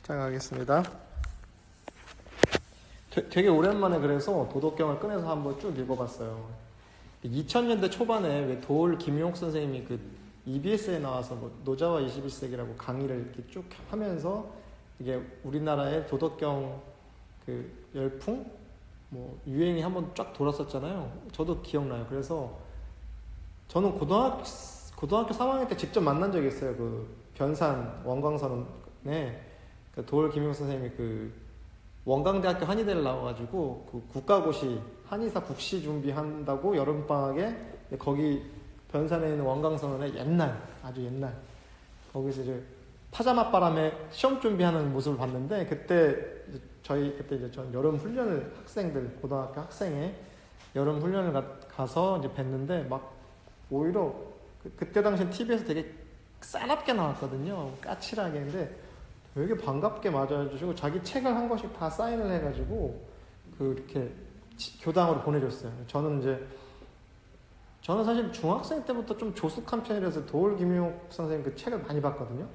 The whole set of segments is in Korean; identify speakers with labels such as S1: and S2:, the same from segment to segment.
S1: 시작하겠습니다. 되게 오랜만에 그래서 도덕경을 꺼내서 한번 쭉 읽어봤어요. 2000년대 초반에 왜 도올 김용옥 선생님이 그 EBS에 나와서 뭐 노자와 21세기라고 강의를 이렇게 쭉 하면서 이게 우리나라의 도덕경 그 열풍 뭐 유행이 한번 쫙 돌았었잖아요. 저도 기억나요. 그래서 저는 고등학교 3학년 때 직접 만난 적이 있어요. 그 변산 원광선에 그 도올 김용옥 선생님이 그 원광대학교 한의대를 나와가지고 그 국가고시 한의사 국시 준비한다고 여름방학에 거기 변산에 있는 원광선원의 아주 옛날 거기서 이제 파자맛바람에 시험 준비하는 모습을 봤는데 그때 이제 전 여름 훈련을 학생들 고등학교 학생회 여름 훈련을 가서 이제 뵀는데 막 오히려 그때 당시 TV에서 되게 싸납게 나왔거든요. 까칠하게. 근데 되게 반갑게 맞아주시고 자기 책을 한 권씩 다 사인을 해가지고 이렇게 교당으로 보내줬어요. 저는 사실 중학생 때부터 좀 조숙한 편이라서 도올 김용옥 선생님 그 책을 많이 봤거든요.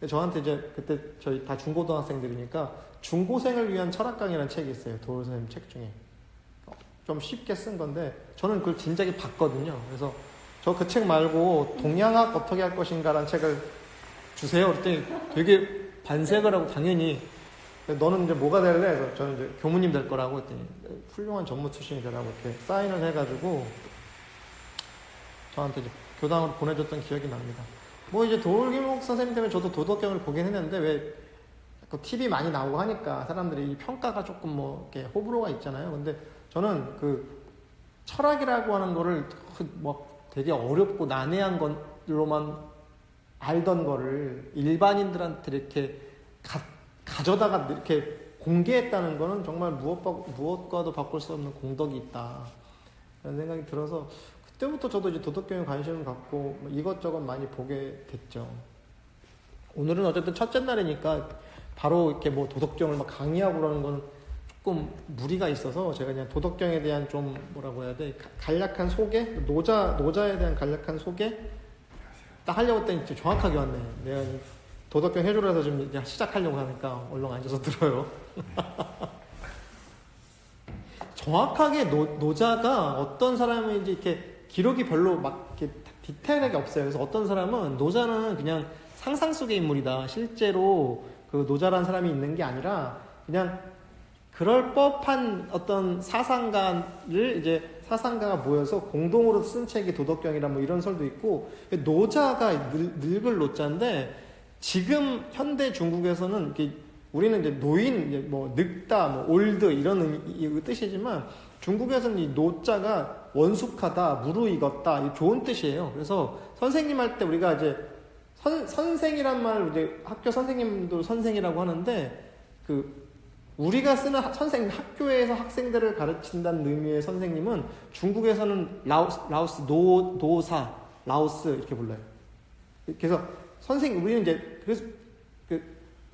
S1: 저한테 이제 그때 저희 다 중고등학생들이니까 중고생을 위한 철학강이라는 책이 있어요. 도올 선생님 책 중에. 좀 쉽게 쓴 건데 저는 그걸 진작에 봤거든요. 그래서 저 그 책 말고 동양학 어떻게 할 것인가라는 책을 주세요. 그랬더니 되게 반색을 하고 당연히 너는 이제 뭐가 될래? 그래서 저는 이제 교무님 될 거라고 했더니 훌륭한 전무 출신이 되라고 이렇게 사인을 해가지고 저한테 이제 교당으로 보내줬던 기억이 납니다. 뭐 이제 도올 김용옥 선생님 때문에 저도 도덕경을 보긴 했는데 왜 TV 많이 나오고 하니까 사람들이 이 평가가 조금 뭐 이렇게 호불호가 있잖아요. 근데 저는 그 철학이라고 하는 거를 뭐 되게 어렵고 난해한 걸로만 알던 거를 일반인들한테 이렇게 가져다가 이렇게 공개했다는 거는 정말 무엇과도 바꿀 수 없는 공덕이 있다. 라는 생각이 들어서 그때부터 저도 이제 도덕경에 관심을 갖고 이것저것 많이 보게 됐죠. 오늘은 어쨌든 첫째 날이니까 바로 이렇게 뭐 도덕경을 막 강의하고 그러는 건 조금 무리가 있어서 제가 그냥 도덕경에 대한 좀 뭐라고 해야 돼? 간략한 소개? 노자에 대한 간략한 소개? 딱 하려고 했더니 진짜 정확하게 왔네. 내가 도덕경 해주라 해서 지금 이제 시작하려고 하니까 얼른 앉아서 들어요. 정확하게 노자가 어떤 사람인지 이렇게 기록이 별로 막 이렇게 디테일하게 없어요. 그래서 어떤 사람은 노자는 그냥 상상 속의 인물이다. 실제로 그 노자라는 사람이 있는 게 아니라 그냥 그럴 법한 어떤 사상가가 모여서 공동으로 쓴 책이 도덕경이라 뭐 이런 설도 있고 노자가 늙을 노자인데 지금 현대 중국에서는 우리는 이제 노인, 뭐 늙다, 뭐 올드 이런 뜻이지만 중국에서는 이 노자가 원숙하다, 무르익었다, 좋은 뜻이에요. 그래서 선생님 할 때 우리가 이제 선생이란 말을 이제 학교 선생님도 선생이라고 하는데 우리가 쓰는 학교에서 학생들을 가르친다는 의미의 선생님은 중국에서는 라오스 노사, 라오스 이렇게 불러요. 그래서 우리는 이제 그래서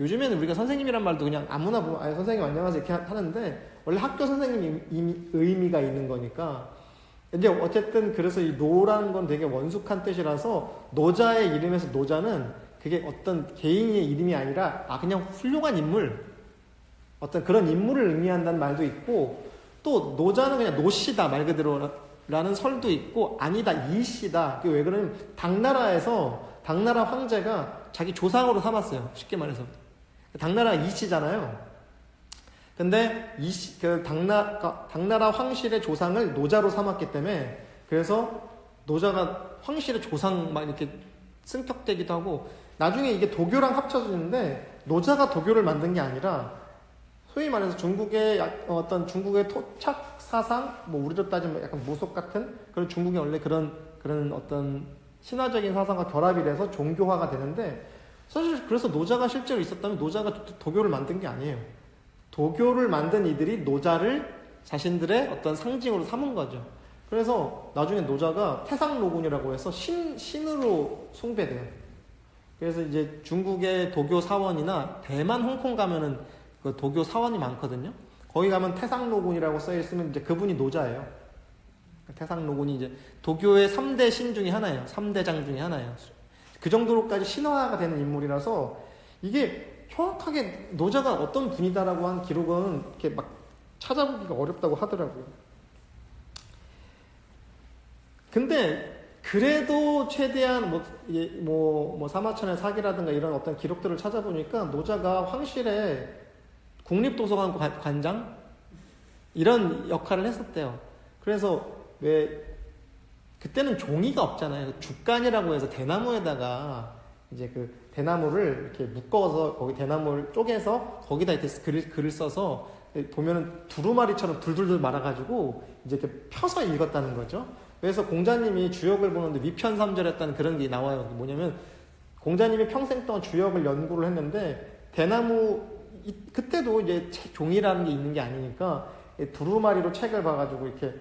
S1: 요즘에는 우리가 선생님이란 말도 그냥 아무나 보면 선생님 안녕하세요 이렇게 하는데 원래 학교 선생님 의미가 있는 거니까 이제 어쨌든 그래서 이 노라는 건 되게 원숙한 뜻이라서 노자의 이름에서 노자는 그게 어떤 개인의 이름이 아니라 그냥 훌륭한 인물 어떤 그런 인물을 의미한다는 말도 있고 또 노자는 그냥 노씨다 말 그대로라는 설도 있고 아니다 이씨다. 왜 그러냐면 당나라 황제가 자기 조상으로 삼았어요. 쉽게 말해서 당나라가 이씨잖아요. 근데 당나라 황실의 조상을 노자로 삼았기 때문에 그래서 노자가 황실의 조상 막 이렇게 승격되기도 하고 나중에 이게 도교랑 합쳐지는데 노자가 도교를 만든 게 아니라 소위 말해서 중국의 토착 사상, 뭐 우리로 따지면 약간 모속 같은 그런 중국의 원래 그런 어떤 신화적인 사상과 결합이 돼서 종교화가 되는데 사실 그래서 노자가 실제로 있었다면 노자가 도교를 만든 게 아니에요. 도교를 만든 이들이 노자를 자신들의 어떤 상징으로 삼은 거죠. 그래서 나중에 노자가 태상노군이라고 해서 신으로 숭배돼요. 그래서 이제 중국의 도교 사원이나 대만, 홍콩 가면은 그 도교 사원이 많거든요. 거기 가면 태상노군이라고 써있으면 이제 그분이 노자예요. 태상노군이 이제 도교의 3대 신 중에 하나예요. 3대장 중에 하나예요. 그 정도로까지 신화가 되는 인물이라서 이게 정확하게 노자가 어떤 분이다라고 한 기록은 이렇게 막 찾아보기가 어렵다고 하더라고요. 근데 그래도 최대한 뭐 사마천의 사기라든가 이런 어떤 기록들을 찾아보니까 노자가 황실에 국립도서관 관장 이런 역할을 했었대요. 그래서 왜 그때는 종이가 없잖아요. 죽간이라고 해서 대나무에다가 이제 그 대나무를 이렇게 묶어서 거기 대나무를 쪼개서 거기다 이렇게 글을 써서 보면은 두루마리처럼 둘둘둘 말아가지고 이제 이렇게 펴서 읽었다는 거죠. 그래서 공자님이 주역을 보는데 위편삼절했다는 그런 게 나와요. 뭐냐면 공자님이 평생 동안 주역을 연구를 했는데 대나무 그때도 이제 종이라는 게 있는 게 아니니까 두루마리로 책을 봐가지고 이렇게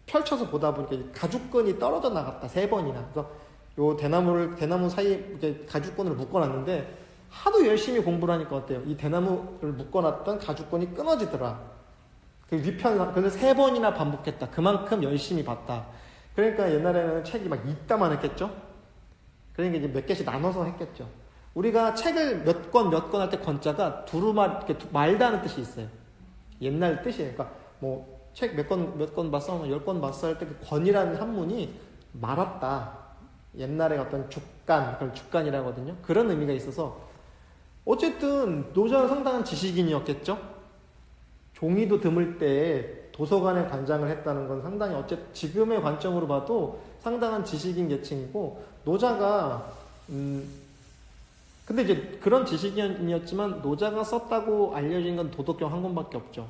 S1: 펼쳐서 보다 보니까 가죽끈이 떨어져 나갔다 3번이나. 그래서 요 대나무 사이에 이렇게 가죽끈을 묶어놨는데 하도 열심히 공부를 하니까 어때요? 이 대나무를 묶어놨던 가죽끈이 끊어지더라. 그 그래서 3번이나 반복했다. 그만큼 열심히 봤다. 그러니까 옛날에는 책이 막 이따만 했겠죠? 그러니까 이제 몇 개씩 나눠서 했겠죠. 우리가 책을 몇 권 할 때 권자가 이렇게 말다는 뜻이 있어요. 옛날 뜻이에요. 그러니까 뭐 책 몇 권 봤어? 10권 봤어? 할 때 그 권이라는 한문이 말았다. 옛날에 어떤 그걸 죽간이라고 하거든요. 그런 의미가 있어서 어쨌든 노자는 상당한 지식인이었겠죠? 종이도 드물 때 도서관에 관장을 했다는 건 상당히 어쨌든 지금의 관점으로 봐도 상당한 지식인 계층이고 노자가 근데 이제 그런 지식인이었지만 노자가 썼다고 알려진 건 도덕경 한 권밖에 없죠.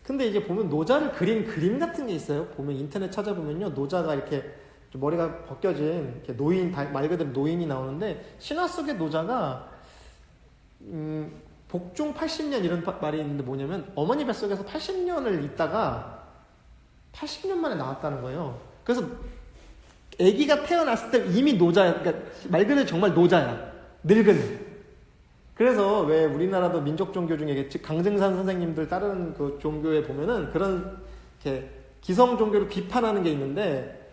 S1: 근데 이제 보면 노자를 그린 그림 같은 게 있어요. 보면 인터넷 찾아보면요. 노자가 이렇게 머리가 벗겨진 이렇게 말 그대로 노인이 나오는데 신화 속의 노자가 복중 80년 이런 말이 있는데 뭐냐면 어머니 뱃속에서 80년을 있다가 80년 만에 나왔다는 거예요. 그래서 아기가 태어났을 때 이미 노자야. 그러니까 말 그대로 정말 노자야. 늙은. 그래서 왜 우리나라도 민족 종교 중에 강증산 선생님들 따르는 그 종교에 보면은 그런 이렇게 기성 종교를 비판하는 게 있는데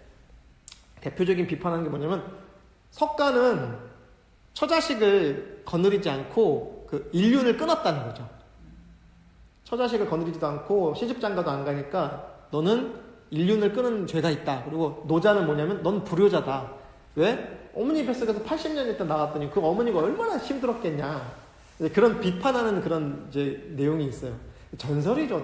S1: 대표적인 비판하는 게 뭐냐면 석가는 처자식을 거느리지 않고 그 일륜을 끊었다는 거죠. 처자식을 거느리지도 않고 시집장가도 안 가니까 너는 일륜을 끊은 죄가 있다. 그리고 노자는 뭐냐면 넌 불효자다. 왜? 어머니 뱃속에서 80년 있다 나갔더니 그 어머니가 얼마나 힘들었겠냐. 그런 비판하는 그런 이제 내용이 있어요. 전설이죠.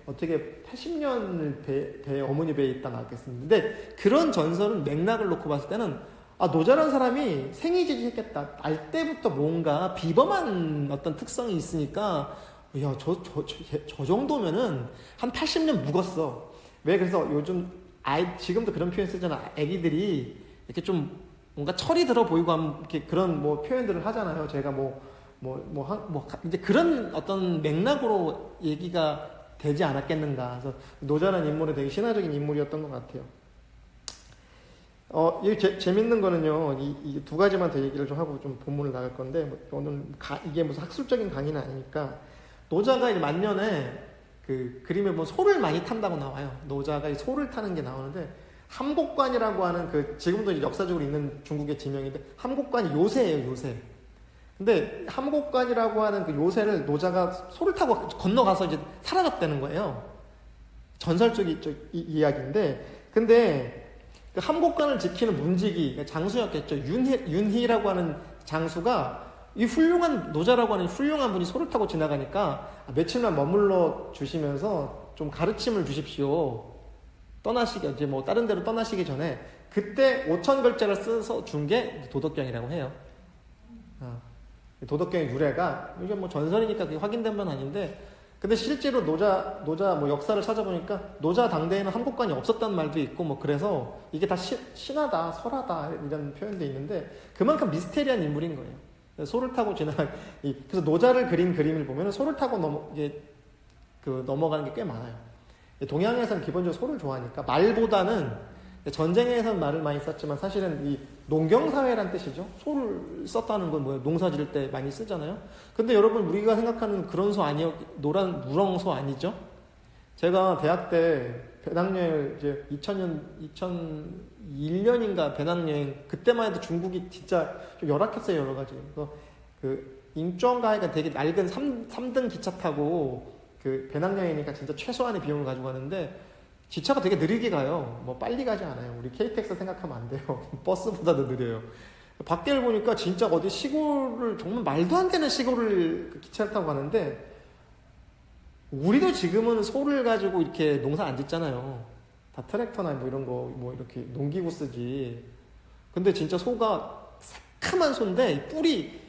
S1: 어떻게 80년을 어머니 배에 있다 나왔겠습니까? 근데 그런 전설은 맥락을 놓고 봤을 때는 노자라는 사람이 생이지지했겠다. 알 때부터 뭔가 비범한 어떤 특성이 있으니까 야, 저 정도면은 한 80년 묵었어. 왜? 그래서 요즘 지금도 그런 표현 쓰잖아. 애기들이 이렇게 좀 뭔가 철이 들어 보이고 하면 이렇게 그런 뭐 표현들을 하잖아요. 제가 이제 그런 어떤 맥락으로 얘기가 되지 않았겠는가. 그래서 노자라는 인물은 되게 신화적인 인물이었던 것 같아요. 이게 재밌는 거는요, 이 두 가지만 더 얘기를 좀 하고 좀 본문을 나갈 건데, 오늘 이게 무슨 학술적인 강의는 아니니까, 노자가 이제 만년에 그 그림에 보면 소를 많이 탄다고 나와요. 노자가 이 소를 타는 게 나오는데, 함곡관이라고 하는 지금도 이제 역사적으로 있는 중국의 지명인데, 함곡관이 요새예요, 요새. 근데 함곡관이라고 하는 그 요새를 노자가 소를 타고 건너가서 이제 사라졌다는 거예요. 전설적인 이야기인데, 근데 그 함곡관을 지키는 문지기, 장수였겠죠. 윤희라고 하는 장수가 이 노자라고 하는 훌륭한 분이 소를 타고 지나가니까 며칠만 머물러 주시면서 좀 가르침을 주십시오. 이제 다른 데로 떠나시기 전에 그때 5,000글자를 써서 준 게 도덕경이라고 해요. 도덕경의 유래가 이게 전설이니까 그게 확인된 건 아닌데, 근데 실제로 노자 역사를 찾아보니까 노자 당대에는 함곡관이 없었다는 말도 있고 그래서 이게 다 신하다, 설하다 이런 표현도 있는데 그만큼 미스테리한 인물인 거예요. 소를 타고 그래서 노자를 그린 그림을 보면 소를 타고 넘어가는 게 꽤 많아요. 동양에서는 기본적으로 소를 좋아하니까 말보다는 전쟁에서는 말을 많이 썼지만 사실은 이 농경사회란 뜻이죠. 소를 썼다는 건 뭐예요? 농사 지을 때 많이 쓰잖아요. 근데 여러분 우리가 생각하는 그런 소 노란 무렁소 아니죠? 제가 대학 때 배낭여행 이제 2001년인가 배낭여행 그때만 해도 중국이 진짜 좀 열악했어요 여러 가지. 그래서 그 인천가에가 되게 낡은 3등 기차 타고 그 배낭여행이니까 진짜 최소한의 비용을 가지고 가는데 기차가 되게 느리게 가요. 뭐 빨리 가지 않아요. 우리 KTX 생각하면 안 돼요. 버스보다도 느려요. 밖에를 보니까 진짜 어디 시골을 정말 말도 안 되는 시골을 그 기차를 타고 가는데 우리도 지금은 소를 가지고 이렇게 농사 안 짓잖아요. 다 트랙터나 뭐 이런 거 뭐 이렇게 농기구 쓰지. 근데 진짜 소가 새카만 소인데 뿔이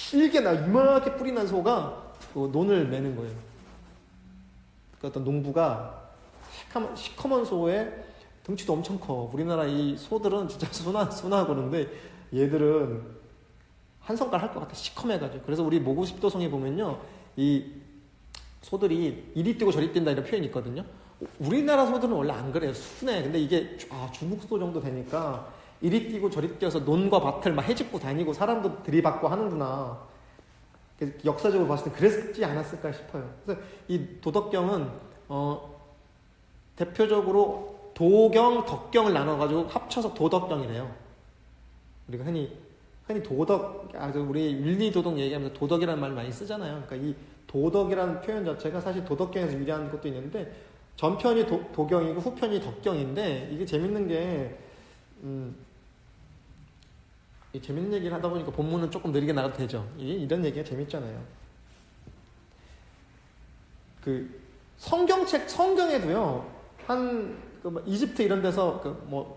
S1: 길게 이만하게 뿔이 난 소가 그 논을 매는 거예요. 그러니까 어떤 농부가 시커먼 소에 덩치도 엄청 커. 우리나라 이 소들은 진짜 순하고 그런데 얘들은 한 손가락 할 것 같아. 시커매가지고. 그래서 우리 모구십도성에 보면요. 이 소들이 이리 뛰고 저리 뛴다 이런 표현이 있거든요. 우리나라 소들은 원래 안 그래요. 순해. 근데 이게 중국 소 정도 되니까 이리 뛰고 저리 뛰어서 논과 밭을 막 헤집고 다니고 사람도 들이받고 하는구나. 역사적으로 봤을 때 그랬지 않았을까 싶어요. 그래서 이 도덕경은 대표적으로 도경, 덕경을 나눠가지고 합쳐서 도덕경이래요. 우리가 흔히 도덕, 우리 윤리도덕 얘기하면서 도덕이라는 말 많이 쓰잖아요. 그러니까 이 도덕이라는 표현 자체가 사실 도덕경에서 유래한 것도 있는데 전편이 도경이고 후편이 덕경인데 이게 재밌는 게 재밌는 얘기를 하다 보니까 본문은 조금 느리게 나가도 되죠. 이런 얘기가 재밌잖아요. 그 성경에도요 이집트 이런 데서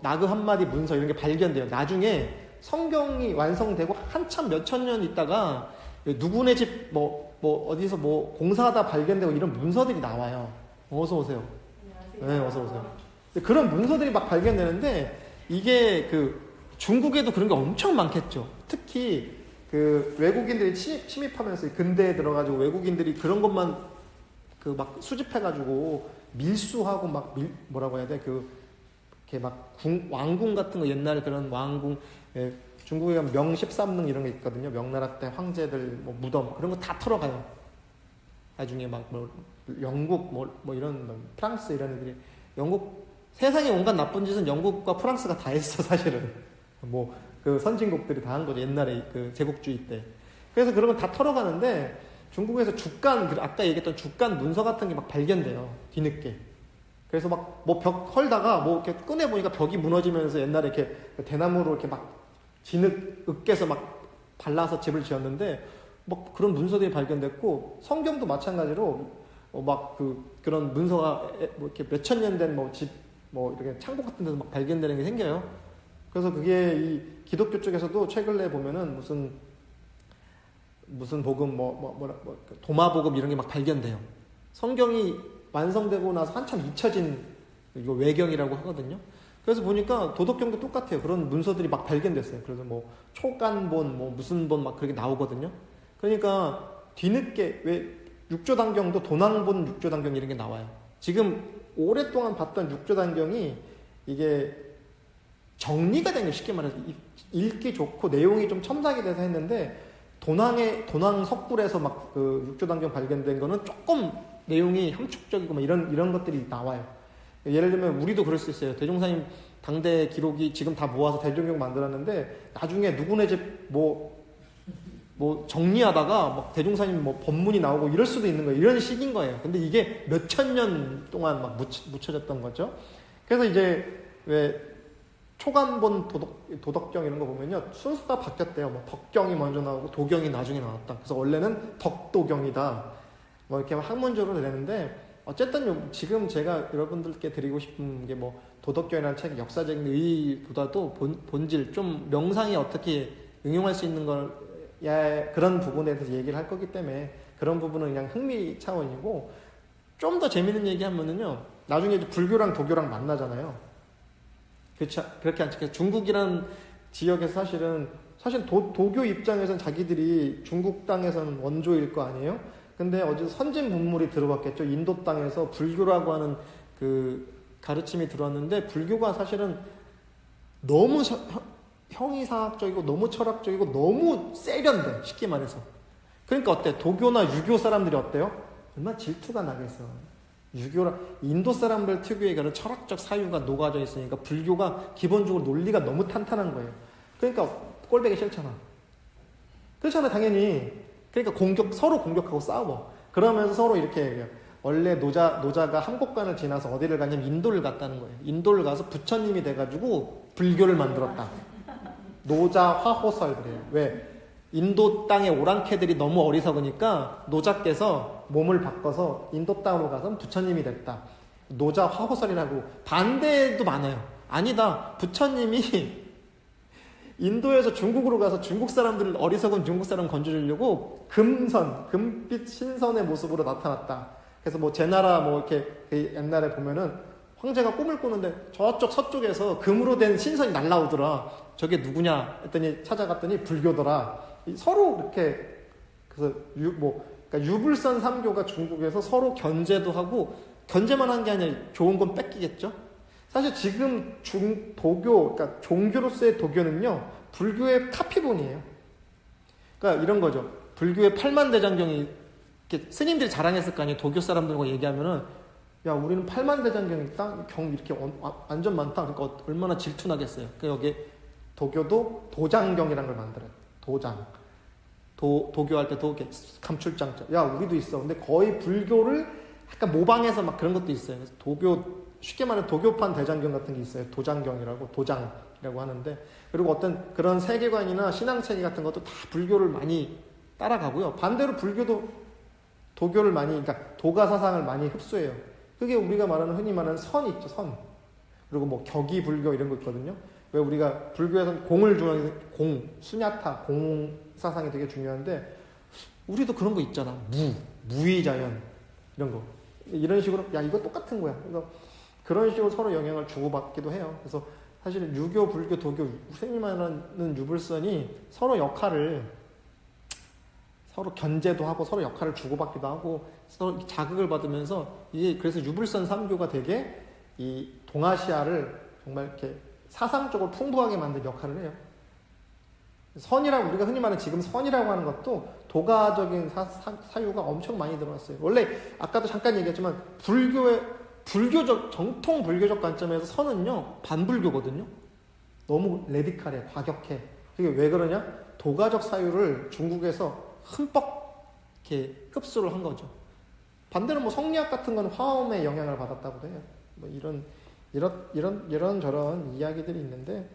S1: 나그 한마디 문서 이런 게 발견돼요. 나중에 성경이 완성되고 한참 몇천 년 있다가 누구네 집 어디서 공사하다 발견되고 이런 문서들이 나와요. 어서 오세요. 안녕하세요. 네, 어서 오세요. 그런 문서들이 막 발견되는데 이게 중국에도 그런 게 엄청 많겠죠. 특히 외국인들이 침입하면서 근대에 들어가지고 외국인들이 그런 것만 막 수집해가지고 밀수하고 뭐라고 해야 돼? 이렇게 왕궁 같은 거 옛날 그런 왕궁, 중국에 가면 명13릉 이런 게 있거든요. 명나라 때 황제들 무덤 그런 거 다 털어가요. 나중에 영국 이런 프랑스 이런 애들이 세상에 온갖 나쁜 짓은 영국과 프랑스가 다 했어 사실은. 선진국들이 다 한 거죠. 옛날에 제국주의 때. 그래서 그런 거 다 털어가는데 중국에서 아까 얘기했던 주간 문서 같은 게 막 발견돼요. 뒤늦게. 그래서 벽 헐다가 이렇게 꺼내보니까 벽이 무너지면서 옛날에 이렇게 대나무로 이렇게 으깨서 발라서 집을 지었는데 그런 문서들이 발견됐고 성경도 마찬가지로 그런 문서가 이렇게 몇천 년 된 집 이렇게 창고 같은 데서 발견되는 게 생겨요. 그래서 그게 이 기독교 쪽에서도 최근에 보면은 무슨 복음 도마복음 이런 게 막 발견돼요. 성경이 완성되고 나서 한참 잊혀진 이거 외경이라고 하거든요. 그래서 보니까 도덕경도 똑같아요. 그런 문서들이 막 발견됐어요. 그래서 초간본 무슨 본 그렇게 나오거든요. 그러니까 뒤늦게 육조단경도 도낭본 육조단경 이런 게 나와요. 지금 오랫동안 봤던 육조단경이 이게 정리가 된 게 쉽게 말해서 읽기 좋고 내용이 좀 첨삭이 돼서 했는데 도낭 석굴에서 육조단경 발견된 거는 조금 내용이 함축적이고 이런 것들이 나와요. 예를 들면 우리도 그럴 수 있어요. 대종사님 당대 기록이 지금 다 모아서 대종경 만들었는데 나중에 누구네 집 정리하다가 대종사님 법문이 나오고 이럴 수도 있는 거예요. 이런 식인 거예요. 근데 이게 몇천 년 동안 묻혀졌던 거죠. 그래서 이제 초간본 도덕경 이런 거 보면요. 순서가 바뀌었대요. 덕경이 먼저 나오고 도경이 나중에 나왔다. 그래서 원래는 덕도경이다. 이렇게 학문적으로 되는데 어쨌든 지금 제가 여러분들께 드리고 싶은 게 도덕경이라는 책의 역사적인 의의보다도 본질, 좀 명상에 어떻게 응용할 수 있는 걸 그런 부분에 대해서 얘기를 할 거기 때문에 그런 부분은 그냥 흥미 차원이고 좀 더 재밌는 얘기 하면은요. 나중에 이제 불교랑 도교랑 만나잖아요. 그렇게 않죠. 중국이라는 지역에서 사실 도교 입장에서는 자기들이 중국 땅에서는 원조일 거 아니에요? 근데 어디서 선진 문물이 들어왔겠죠. 인도 땅에서 불교라고 하는 가르침이 들어왔는데 불교가 사실은 너무 형이상학적이고 너무 철학적이고 너무 세련돼. 쉽게 말해서. 그러니까 어때? 도교나 유교 사람들이 어때요? 얼마나 질투가 나겠어. 유교라 인도 사람들 특유의 그런 철학적 사유가 녹아져 있으니까 불교가 기본적으로 논리가 너무 탄탄한 거예요. 그러니까 꼴보기 싫잖아. 그렇잖아, 당연히. 그러니까 서로 공격하고 싸워. 그러면서 서로 이렇게 얘기해요. 원래 노자가 한국관을 지나서 어디를 가냐면 인도를 갔다는 거예요. 인도를 가서 부처님이 돼가지고 불교를 만들었다. 노자 화호설 그래요. 왜? 인도 땅의 오랑캐들이 너무 어리석으니까 노자께서 몸을 바꿔서 인도 땅으로 가서 부처님이 됐다. 노자 화호설이라고. 반대도 많아요. 아니다. 부처님이 인도에서 중국으로 가서 중국 사람들, 어리석은 중국 사람 건져주려고 금빛 신선의 모습으로 나타났다. 그래서 뭐 제나라 뭐 이렇게 옛날에 보면은 황제가 꿈을 꾸는데 저쪽 서쪽에서 금으로 된 신선이 날라오더라. 저게 누구냐 했더니 찾아갔더니 불교더라. 서로 이렇게 그래서 그러니까 유불선 삼교가 중국에서 서로 견제도 하고 견제만 한 게 아니라 좋은 건 뺏기겠죠. 사실 지금 도교, 그러니까 종교로서의 도교는요, 불교의 카피본이에요. 그러니까 이런 거죠. 불교의 팔만대장경이, 이렇게 스님들이 자랑했을 거 아니에요. 도교 사람들과 얘기하면은, 야, 우리는 팔만대장경이 있다? 경 이렇게 완전 많다? 그러니까 얼마나 질투나겠어요. 그러니까 여기 도교도 도장경이라는 걸 만들어요. 도장. 도교할 때도 이렇게 감출장자. 야, 우리도 있어. 근데 거의 불교를 약간 모방해서 막 그런 것도 있어요. 그래서 쉽게 말하면 도교판 대장경 같은 게 있어요. 도장경이라고, 도장이라고 하는데. 그리고 어떤 그런 세계관이나 신앙체계 같은 것도 다 불교를 많이 따라가고요. 반대로 불교도 도교를 많이, 그러니까 도가 사상을 많이 흡수해요. 그게 우리가 말하는, 흔히 말하는 선 있죠, 선. 그리고 뭐 격이 불교 이런 거 있거든요. 왜 우리가 불교에서는 공을 중요해서 수냐타, 공 사상이 되게 중요한데, 우리도 그런 거 있잖아. 무의자연, 이런 거. 이런 식으로, 야, 이거 똑같은 거야. 그래서 그런 식으로 서로 영향을 주고받기도 해요. 그래서 사실은 유교, 불교, 도교, 흔히 말하는 유불선이 서로 견제도 하고 서로 역할을 주고받기도 하고 서로 자극을 받으면서 그래서 유불선 3교가 되게 이 동아시아를 정말 이렇게 사상적으로 풍부하게 만든 역할을 해요. 선이라고 우리가 흔히 말하는 지금 선이라고 하는 것도 도가적인 사유가 엄청 많이 들어왔어요. 원래 아까도 잠깐 얘기했지만 정통 불교적 관점에서 선은요 반불교거든요. 너무 레디칼해, 과격해. 그게 왜 그러냐? 도가적 사유를 중국에서 흠뻑 이렇게 흡수를 한 거죠. 반대로 뭐 성리학 같은 건 화엄의 영향을 받았다고도 해요. 뭐 이런 저런 이야기들이 있는데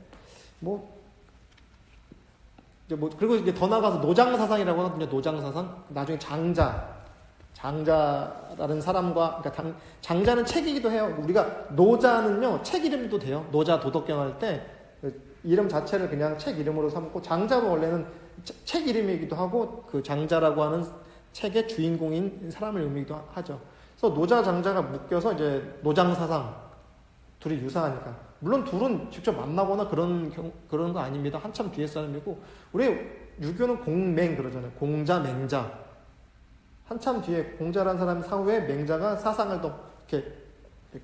S1: 그리고 이제 더 나가서 노장사상이라고 하거든요. 노장사상. 나중에 장자라는 사람과, 그러니까 장자는 책이기도 해요. 우리가 노자는요, 책 이름도 돼요. 노자 도덕경 할 때 이름 자체를 그냥 책 이름으로 삼고, 장자도 원래는 책 이름이기도 하고, 그 장자라고 하는 책의 주인공인 사람을 의미기도 하죠. 그래서 노자, 장자가 묶여서 이제 노장사상, 둘이 유사하니까. 물론 둘은 직접 만나거나 그런 거 아닙니다. 한참 뒤에 사람이고, 우리 유교는 공맹 그러잖아요. 공자, 맹자. 한참 뒤에 공자라는 사람 사후에 맹자가 사상을 더 이렇게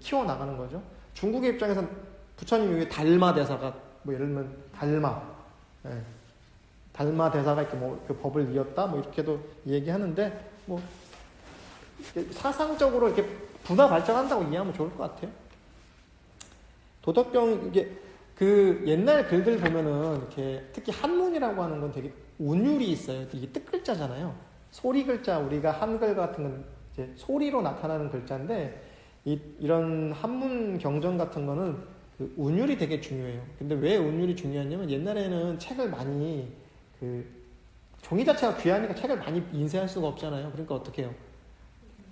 S1: 키워나가는 거죠. 중국의 입장에서는 부처님 위에 달마 대사가, 뭐 예를 들면 달마 대사가 이렇게 그 법을 이었다, 이렇게도 얘기하는데, 사상적으로 이렇게 분화 발전한다고 이해하면 좋을 것 같아요. 도덕경, 그 옛날 글들 보면은 이렇게 특히 한문이라고 하는 건 되게 운율이 있어요. 이게 뜻글자잖아요. 소리 글자, 우리가 한글 같은 건 이제 소리로 나타나는 글자인데, 이런 한문 경전 같은 거는 그 운율이 되게 중요해요. 근데 왜 운율이 중요하냐면 옛날에는 책을 많이, 종이 자체가 귀하니까 책을 많이 인쇄할 수가 없잖아요. 그러니까 어떻게 해요?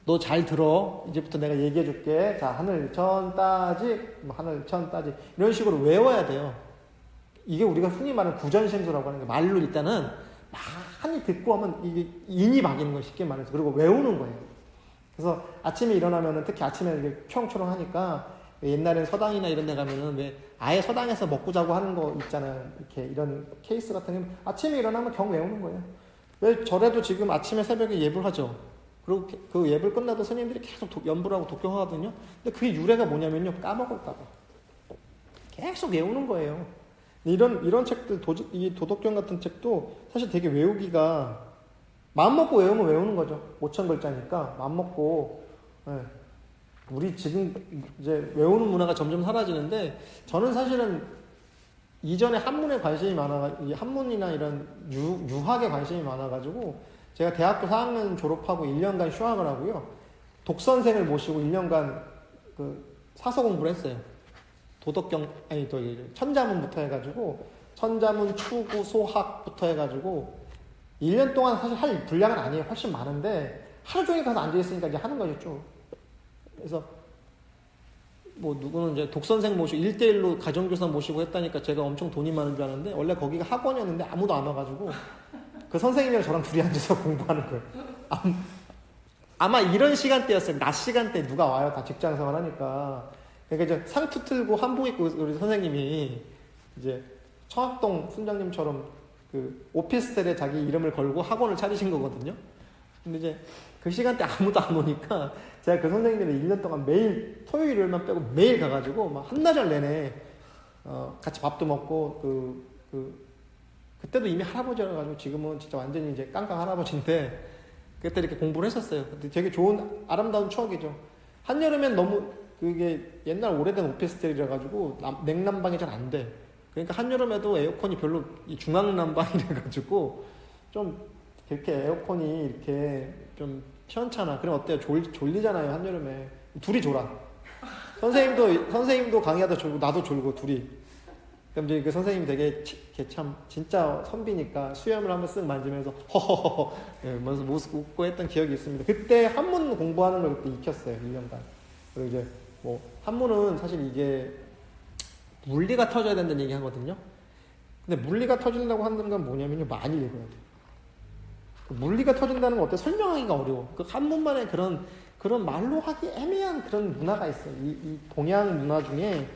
S1: 너 잘 들어. 이제부터 내가 얘기해 줄게. 자, 하늘, 천, 따지, 하늘, 천, 따지. 이런 식으로 외워야 돼요. 이게 우리가 흔히 말하는 구전심수라고 하는 게 말로 일단은 많이 듣고 하면 이게 인이 박이는 거 쉽게 말해서. 그리고 외우는 거예요. 그래서 아침에 일어나면은 특히 아침에 이렇게 초롱초롱하니까 옛날엔 서당이나 이런 데 가면은 왜 아예 서당에서 먹고 자고 하는 거 있잖아요. 이렇게 이런 케이스 같은 경우는 아침에 일어나면 경 외우는 거예요. 왜 절에도 지금 아침에 새벽에 예불 하죠. 그리고 그 예불 끝나도 스님들이 계속 연불하고 독경하거든요. 근데 그게 유래가 뭐냐면요. 까먹을까봐. 계속 외우는 거예요. 이런 책들, 이 도덕경 같은 책도 사실 되게 외우기가, 마음 먹고 외우면 외우는 거죠. 5,000글자니까. 마음 먹고, 우리 지금 이제 외우는 문화가 점점 사라지는데 저는 사실은 이전에 한문에 관심이 많아가지고 한문이나 이런 유학에 관심이 많아가지고 제가 대학교 4학년 졸업하고 1년간 휴학을 하고요. 독선생을 모시고 1년간 그 사서 공부를 했어요. 천자문부터 해가지고 천자문, 추구, 소학부터 해가지고 1년 동안 사실 할 분량은 아니에요. 훨씬 많은데 하루 종일 가서 앉아있으니까 이제 하는 거죠 쭉. 그래서 뭐 누구는 이제 독선생 모시고 1대1로 가정교사 모시고 했다니까 제가 엄청 돈이 많은 줄 아는데 원래 거기가 학원이었는데 아무도 안 와가지고 그 선생님이랑 저랑 둘이 앉아서 공부하는 거예요. 아마 이런 시간대였어요. 낮 시간대 누가 와요? 다 직장생활 하니까. 그러니까 이제 상투 틀고 한복 입고 우리 선생님이 이제 청학동 순장님처럼 그 오피스텔에 자기 이름을 걸고 학원을 차리신 거거든요. 근데 이제 그 시간대 아무도 안 오니까 제가 그 선생님을 1년 동안 매일 토요일만 빼고 매일 가가지고 막 한나절 내내 같이 밥도 먹고 그때도 이미 할아버지여가지고 지금은 진짜 완전히 이제 깡깡 할아버지인데 그때 이렇게 공부를 했었어요. 근데 되게 좋은 아름다운 추억이죠. 한여름엔 너무 그게 옛날 오래된 오피스텔이라 가지고 냉난방이 잘 안 돼. 그러니까 한여름에도 에어컨이 별로 이 중앙난방이라 가지고 좀 이렇게 에어컨이 이렇게 좀 시원찮아. 그럼 어때요? 졸리잖아요 한여름에. 둘이 졸아. 선생님도 강의하다 졸고 나도 졸고 둘이. 그럼 이제 그 선생님이 되게 참 진짜 선비니까 수염을 한번 쓱 만지면서 허허허 먼저 웃고 했던 기억이 있습니다. 그때 한문 공부하는 걸 그때 익혔어요 1년간. 그리고 이제 뭐 한문은 사실 이게 물리가 터져야 된다는 얘기 하거든요. 근데 물리가 터진다고 하는 건 뭐냐면요, 많이 읽어야 돼요. 물리가 터진다는 건 어때? 설명하기가 어려워. 그 한문만의 그런 말로 하기 애매한 그런 문화가 있어요. 이 동양 문화 중에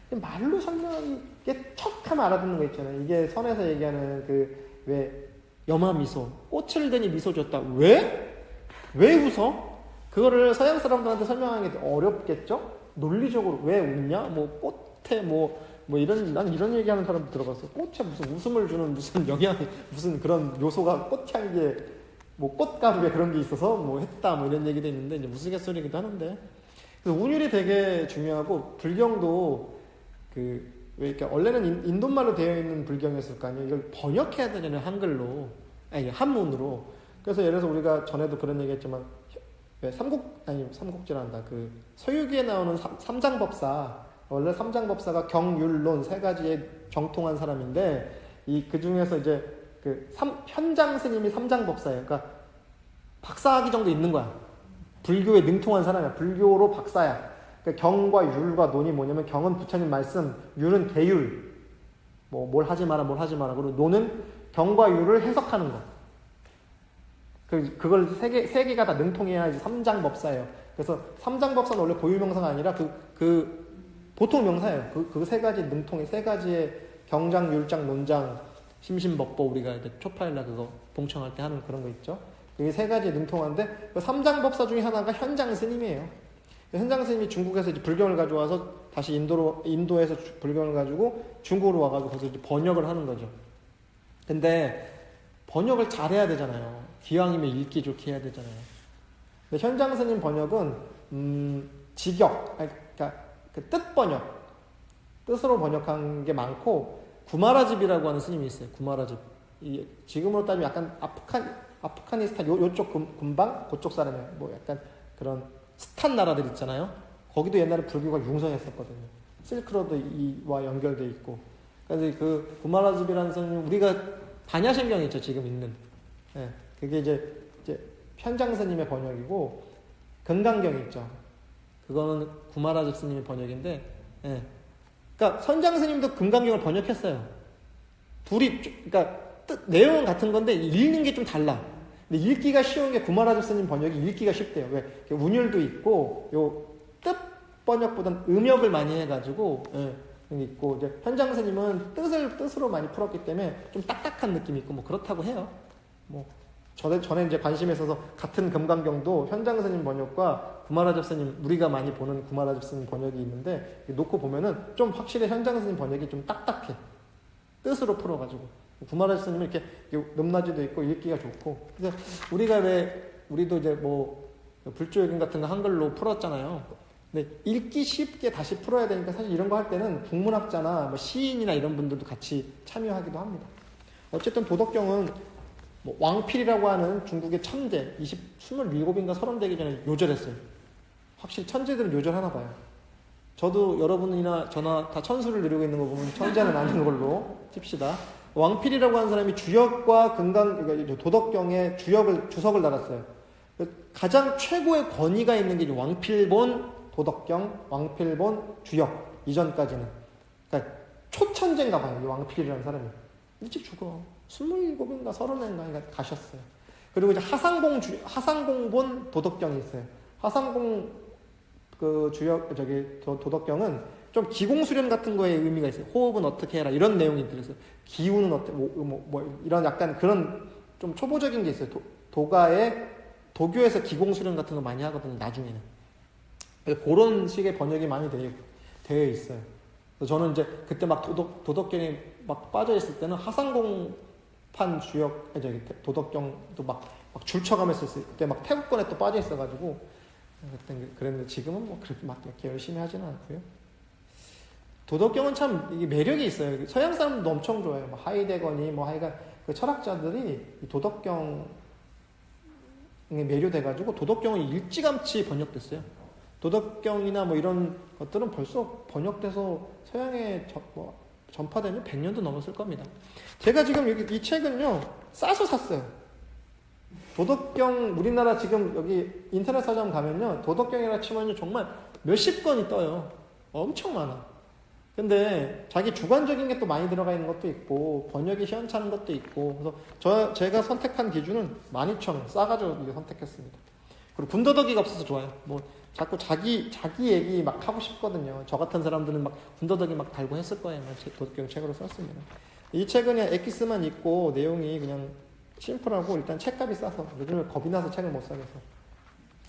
S1: 말로 설명하기 척 하면 알아듣는 거 있잖아요. 이게 선에서 얘기하는 왜 염화미소, 꽃을 대니 미소 줬다. 왜? 왜 웃어? 그거를 서양 사람들한테 설명하기 어렵겠죠? 논리적으로 왜 웃냐? 뭐 꽃에 난 이런 얘기하는 사람도 들어봤어. 꽃에 무슨 웃음을 주는 무슨 영향이, 무슨 그런 요소가 꽃향기에, 뭐 꽃가루에 그런 게 있어서 뭐 했다, 뭐 이런 얘기도 있는데, 이제 우스갯소리기도 하는데. 그래서 운율이 되게 중요하고, 불경도 왜 이렇게, 원래는 인도말로 되어 있는 불경이었을 거 아니에요. 이걸 번역해야 되잖아요, 한글로. 아니, 한문으로. 그래서 예를 들어서 우리가 전에도 그런 얘기 했지만, 삼국지란다. 서유기에 나오는 삼장법사, 원래 삼장법사가 경율론 세 가지에 정통한 사람인데 그 중에서 이제 현장 스님이 삼장법사예요. 그러니까 박사학위 정도 있는 거야. 불교에 능통한 사람이야. 불교로 박사야. 그러니까 경과 율과 논이 뭐냐면 경은 부처님 말씀, 율은 계율. 뭘 하지 마라. 그리고 논은 경과 율을 해석하는 거. 그걸 세 개가 다 능통해야 이제 삼장법사예요. 그래서 삼장법사는 원래 고유명사가 아니라 보통 명사예요. 그 세 가지 능통의 세 가지의 경장, 율장, 논장, 심심법보 우리가 이제 초파일라 그거 봉청할 때 하는 그런 거 있죠. 그게 세 가지 능통한데 그 삼장법사 중에 하나가 현장 스님이에요. 현장 스님이 중국에서 이제 불경을 가져와서 다시 인도에서 불경을 가지고 중국으로 와가지고 거기서 이제 번역을 하는 거죠. 근데 번역을 잘해야 되잖아요. 기왕이면 읽기 좋게 해야 되잖아요. 근데 현장 스님 번역은 직역, 그러니까 뜻 번역, 뜻으로 번역한 게 많고 구마라집이라고 하는 스님이 있어요. 구마라집. 지금으로 따지면 약간 아프가니스탄 요쪽 군방 그쪽 사람이에요. 뭐 약간 그런 스탄 나라들 있잖아요. 거기도 옛날에 불교가 융성했었거든요. 실크로드와 연결돼 있고. 그래서 그 구마라집이라는 스님 우리가 반야심경 있죠. 지금 있는. 네, 그게 이제 현장 스님의 번역이고 금강경 있죠. 그거는 구마라집 스님의 번역인데, 예. 그러니까 선장 스님도 금강경을 번역했어요. 그러니까 내용은 같은 건데 읽는 게 좀 달라. 근데 읽기가 쉬운 게 구마라집 스님 번역이 읽기가 쉽대요. 왜? 운율도 있고 요 뜻 번역보다는 음역을 많이 해가지고 있고 이제 현장 스님은 뜻으로 많이 풀었기 때문에 좀 딱딱한 느낌이 있고 뭐 그렇다고 해요. 전에 이제 관심이 있어서 같은 금강경도 현장 스님 번역과 구마라집 스님, 우리가 많이 보는 구마라집 스님 번역이 있는데 놓고 보면은 좀 확실히 현장 스님 번역이 좀 딱딱해. 뜻으로 풀어가지고 구마라집 스님은 이렇게 높낮이도 있고 읽기가 좋고. 그래서 우리도 이제 불조여경 같은 거 한글로 풀었잖아요. 근데 읽기 쉽게 다시 풀어야 되니까 사실 이런 거 할 때는 국문학자나 뭐 시인이나 이런 분들도 같이 참여하기도 합니다. 어쨌든 도덕경은 뭐 왕필이라고 하는 중국의 천재 27인가 30 되기 전에 요절했어요. 확실히 천재들은 요절하나 봐요. 저도 여러분이나 저나 다 천수를 누리고 있는 거 보면 천재는 아닌 걸로 칩시다. 왕필이라고 하는 사람이 주역과 그러니까 도덕경의 주석을 달았어요. 가장 최고의 권위가 있는 게 왕필본 도덕경, 왕필본 주역 이전까지는. 그러니까 초천재인가 봐요. 이 왕필이라는 사람이. 일찍 죽어. 27인가 30인가 가셨어요. 그리고 이제 하상공본 도덕경이 있어요. 하상공 그 주역 도덕경은 좀 기공수련 같은 거에 의미가 있어요. 호흡은 어떻게 해라 이런 내용이 들어있어요. 기운은 어떻게 뭐 이런 약간 그런 좀 초보적인 게 있어요. 도교에서 기공수련 같은 거 많이 하거든요. 나중에는 그런 식의 번역이 많이 되어 있어요. 그래서 저는 이제 그때 막 도덕경에 막 빠져 있을 때는 하상공판 주역 도덕경도 막 줄쳐가면서 있을 때 막 태국권에 또 빠져 있어가지고 그때 그랬는데 지금은 뭐 그렇게 막 이렇게 열심히 하지는 않고요. 도덕경은 참 이게 매력이 있어요. 서양 사람들도 엄청 좋아해요. 뭐 하이데거니 뭐 하여간 그 철학자들이 이 도덕경에 매료돼가지고 도덕경은 일찌감치 번역됐어요. 도덕경이나 뭐 이런 것들은 벌써 번역돼서 서양에 전파된 지 100년도 넘었을 겁니다. 제가 지금 여기 이 책은요 싸서 샀어요. 도덕경 우리나라 지금 여기 인터넷 서점 가면요 도덕경이라 치면요 정말 몇십 권이 떠요. 엄청 많아. 근데 자기 주관적인 게 또 많이 들어가 있는 것도 있고 번역이 시원찮은 것도 있고 그래서 제가 선택한 기준은 12,000원 싸가지고 이거 선택했습니다. 그리고 군더더기가 없어서 좋아요. 뭐 자꾸 자기 얘기 막 하고 싶거든요. 저 같은 사람들은 막 군더더기 막 달고 했을 거예요. 도덕경 책으로 썼습니다. 이 책은 그냥 엑기스만 있고 내용이 그냥 심플하고 일단 책값이 싸서 요즘에 겁이 나서 책을 못 사겠어.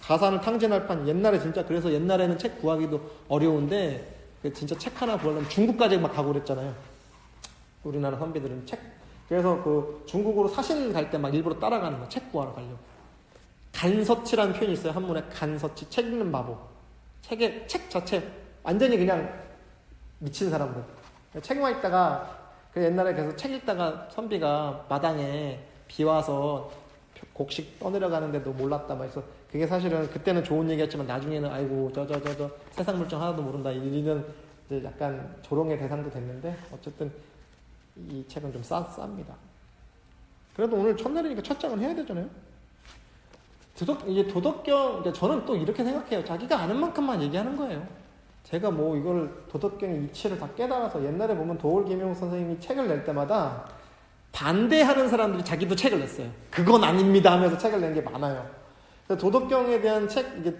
S1: 가산을 탕진할 판 옛날에 진짜 그래서 옛날에는 책 구하기도 어려운데 진짜 책 하나 구하려면 중국까지 막 가고 그랬잖아요. 우리나라 선비들은 책 그래서 그 중국으로 사신 갈 때 막 일부러 따라가는 거 책 구하러 가려고. 간서치라는 표현이 있어요. 한문에 간서치 책 읽는 바보. 책 자체 완전히 그냥 미친 사람들. 책만 읽다가 그 옛날에 그래서 책 읽다가 선비가 마당에 비 와서 곡식 떠내려가는데도 몰랐다 막 해서 그게 사실은 그때는 좋은 얘기였지만 나중에는 아이고 저 세상 물정 하나도 모른다 이런 이제 약간 조롱의 대상도 됐는데 어쨌든 이 책은 좀 쌉니다. 그래도 오늘 첫날이니까 첫 장은 해야 되잖아요. 이게 도덕경 저는 또 이렇게 생각해요. 자기가 아는 만큼만 얘기하는 거예요. 제가 뭐 이걸 도덕경의 이치를 다 깨달아서 옛날에 보면 도올김용 선생님이 책을 낼 때마다 반대하는 사람들이 자기도 책을 냈어요. 그건 아닙니다 하면서 책을 낸 게 많아요. 도덕경에 대한 책 이게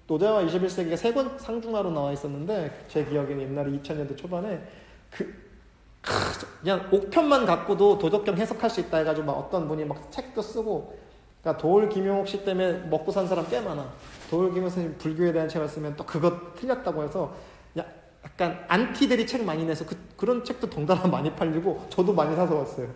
S1: 노자와 21세기가 3권 상중하로 나와 있었는데 제 기억에는 옛날에 2000년대 초반에 그냥 옥편만 갖고도 도덕경 해석할 수 있다 해가지고 막 어떤 분이 막 책도 쓰고 그러니까 도올김용옥 씨 때문에 먹고 산 사람 꽤 많아. 도올김용 선생님 불교에 대한 책을 쓰면 또 그거 틀렸다고 해서 약간 안티들이 책 많이 내서 그런 책도 덩달아 많이 팔리고 저도 많이 사서 왔어요.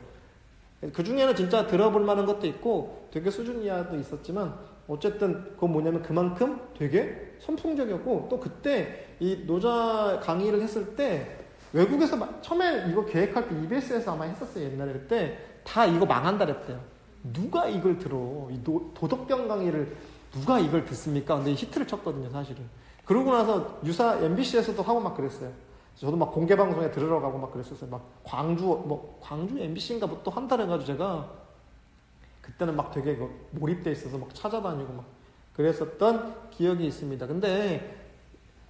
S1: 그 중에는 진짜 들어볼 만한 것도 있고 되게 수준 이하도 있었지만 어쨌든 그건 뭐냐면 그만큼 되게 선풍적이었고 또 그때 이 노자 강의를 했을 때 외국에서 처음에 이거 계획할 때 EBS에서 아마 했었어요. 옛날에 그때 다 이거 망한다 그랬대요. 누가 이걸 들어? 이 도덕경 강의를 누가 이걸 듣습니까? 근데 히트를 쳤거든요, 사실은. 그러고 나서 유사 MBC에서도 하고 막 그랬어요. 저도 막 공개 방송에 들으러 가고 막 그랬었어요. 막 광주 MBC인가 뭐 또 한달 해가지고 제가 그때는 막 되게 몰입돼 있어서 막 찾아다니고 막 그랬었던 기억이 있습니다. 근데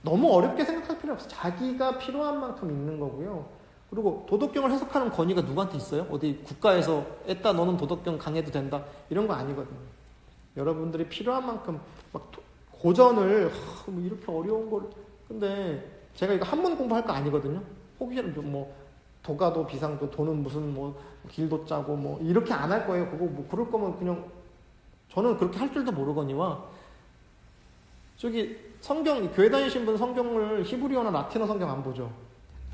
S1: 너무 어렵게 생각할 필요 없어요. 자기가 필요한 만큼 읽는 거고요. 그리고 도덕경을 해석하는 권위가 누구한테 있어요? 어디 국가에서 애따 너는 도덕경 강해도 된다 이런 거 아니거든요. 여러분들이 필요한 만큼 막 고전을 뭐 이렇게 어려운 걸 근데 제가 이거 한문 공부할 거 아니거든요. 혹시라도 뭐 도가도 비상도 도는 무슨 뭐 길도 짜고 뭐 이렇게 안 할 거예요. 그거 뭐 그럴 거면 그냥 저는 그렇게 할 줄도 모르거니와 저기 성경 교회 다니신 분 성경을 히브리어나 라틴어 성경 안 보죠.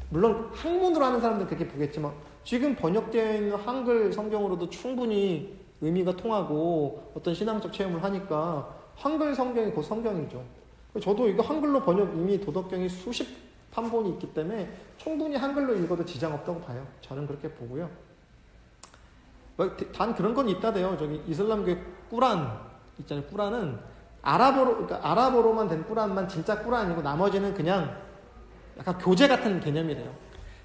S1: 물론 한문으로 하는 사람들은 그렇게 보겠지만 지금 번역되어 있는 한글 성경으로도 충분히 의미가 통하고 어떤 신앙적 체험을 하니까 한글 성경이 곧 성경이죠. 저도 이거 한글로 번역 이미 도덕경이 수십 판본이 있기 때문에 충분히 한글로 읽어도 지장 없다고 봐요. 저는 그렇게 보고요. 단 그런 건 있다대요. 저기 이슬람교의 꾸란 있잖아요. 꾸란은 그러니까 아랍어로만 된 꾸란만 진짜 꾸란이고 나머지는 그냥 약간 교재 같은 개념이래요.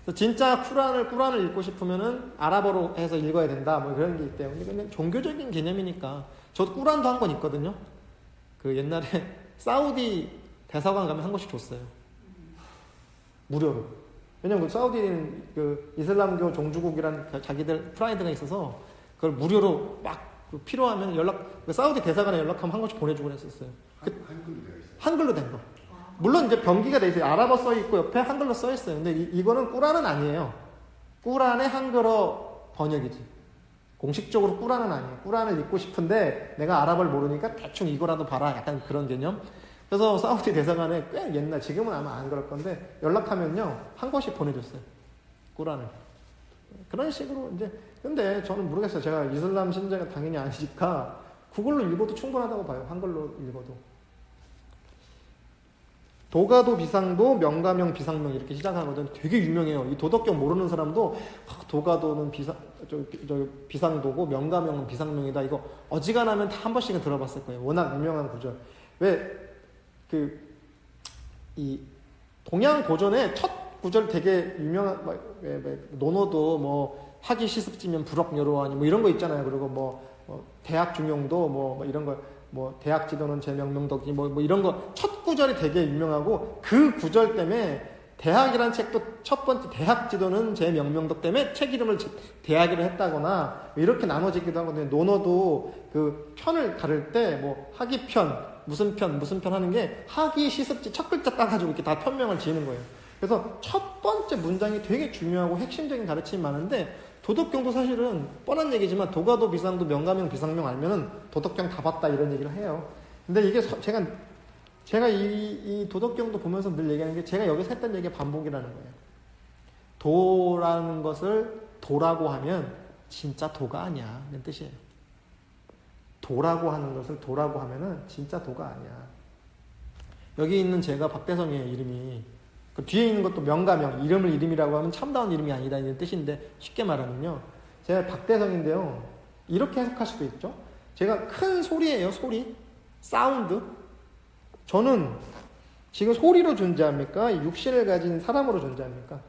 S1: 그래서 진짜 꾸란을 읽고 싶으면은 아랍어로 해서 읽어야 된다. 뭐 그런 게 있대요. 근데 그냥 종교적인 개념이니까. 저도 꾸란도 한 권 있거든요. 그 옛날에 사우디 대사관 가면 한 권씩 줬어요. 무료로. 왜냐면 그 사우디는 그 이슬람교 종주국이란 자기들 프라이드가 있어서 그걸 무료로 막 필요하면 그 사우디 대사관에 연락하면 한 권씩 보내주고 그랬었어요.
S2: 한글로 되어 있어요?
S1: 한글로 된 거. 물론 이제 병기가 돼 있어요. 아랍어 써 있고 옆에 한글로 써 있어요. 근데 이거는 꾸란은 아니에요. 꾸란의 한글어 번역이지. 공식적으로 꾸란은 아니에요. 꾸란을 읽고 싶은데 내가 아랍어를 모르니까 대충 이거라도 봐라. 약간 그런 개념. 그래서 사우디 대사관에 꽤 옛날, 지금은 아마 안 그럴 건데 연락하면요 한 권씩 보내줬어요. 꾸란을. 그런 식으로 이제. 근데 저는 모르겠어요. 제가 이슬람 신자가 당연히 아니니까 그걸로 읽어도 충분하다고 봐요. 한글로 읽어도. 도가도 비상도 명가명 비상명 이렇게 시작하거든. 되게 유명해요. 이 도덕경 모르는 사람도 도가도는 비상도고 명가명은 비상명이다. 이거 어지간하면 다 한 번씩은 들어봤을 거예요. 워낙 유명한 구절. 이 동양 고전의 첫 구절 되게 유명한 논어도 뭐 하기 시습지면 불억여로하니 뭐 이런 거 있잖아요. 그리고 뭐 대학 중용도 뭐 이런 거 뭐 대학 지도는 제 명명덕이 뭐 이런 거 첫 구절이 되게 유명하고 그 구절 때문에 대학이란 책도 첫 번째 대학 지도는 제 명명덕 때문에 책 이름을 대학이라 했다거나 이렇게 나눠지기도 하거든요. 논어도 그 편을 가를 때 뭐 학이편 무슨 편 하는 게 학이 시습지 첫 글자 따가지고 이렇게 다 편명을 지는 거예요. 그래서 첫 번째 문장이 되게 중요하고 핵심적인 가르침이 많은데 도덕경도 사실은 뻔한 얘기지만 도가도 비상도 명가명 비상명 알면은 도덕경 다 봤다 이런 얘기를 해요. 근데 이게 제가 이 도덕경도 보면서 늘 얘기하는 게 제가 여기서 했던 얘기의 반복이라는 거예요. 도라는 것을 도라고 하면 진짜 도가 아니야. 이런 뜻이에요. 도라고 하는 것을 도라고 하면은 진짜 도가 아니야. 여기 있는 제가 박대성이에요, 이름이. 그 뒤에 있는 것도 명가명, 이름을 이름이라고 하면 참다운 이름이 아니다 이런 뜻인데 쉽게 말하면요. 제가 박대성인데요. 이렇게 해석할 수도 있죠. 제가 큰 소리예요, 소리. 사운드. 저는 지금 소리로 존재합니까? 육신을 가진 사람으로 존재합니까?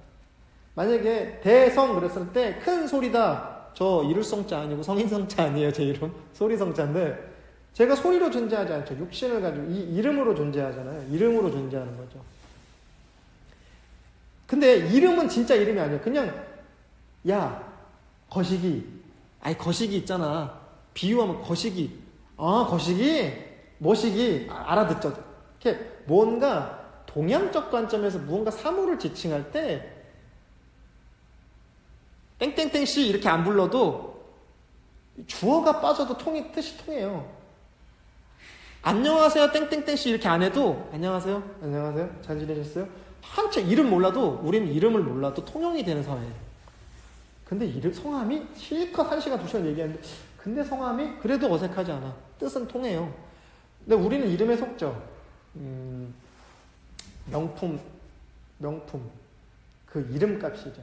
S1: 만약에 대성 그랬을 때 큰 소리다. 저 이룰성자 아니고 성인성자 아니에요, 제 이름. 소리성자인데 제가 소리로 존재하지 않죠. 육신을 가지고 이 이름으로 존재하잖아요. 이름으로 존재하는 거죠. 근데 이름은 진짜 이름이 아니에요. 그냥 야 거시기. 아니 거시기 있잖아. 비유하면 거시기. 아 거시기? 뭐시기? 알아듣죠. 이렇게 뭔가 동양적 관점에서 무언가 사물을 지칭할 때 땡땡땡씨 이렇게 안 불러도 주어가 빠져도 뜻이 통해요. 안녕하세요 땡땡땡씨 이렇게 안 해도 안녕하세요 잘 지내셨어요? 한채 이름 몰라도 우리는 이름을 몰라도 통용이 되는 사회예요. 근데 성함이 실컷 1시간 2시간 얘기하는데 근데 성함이 그래도 어색하지 않아. 뜻은 통해요. 근데 우리는 이름에 속죠. 명품 그 이름값이죠.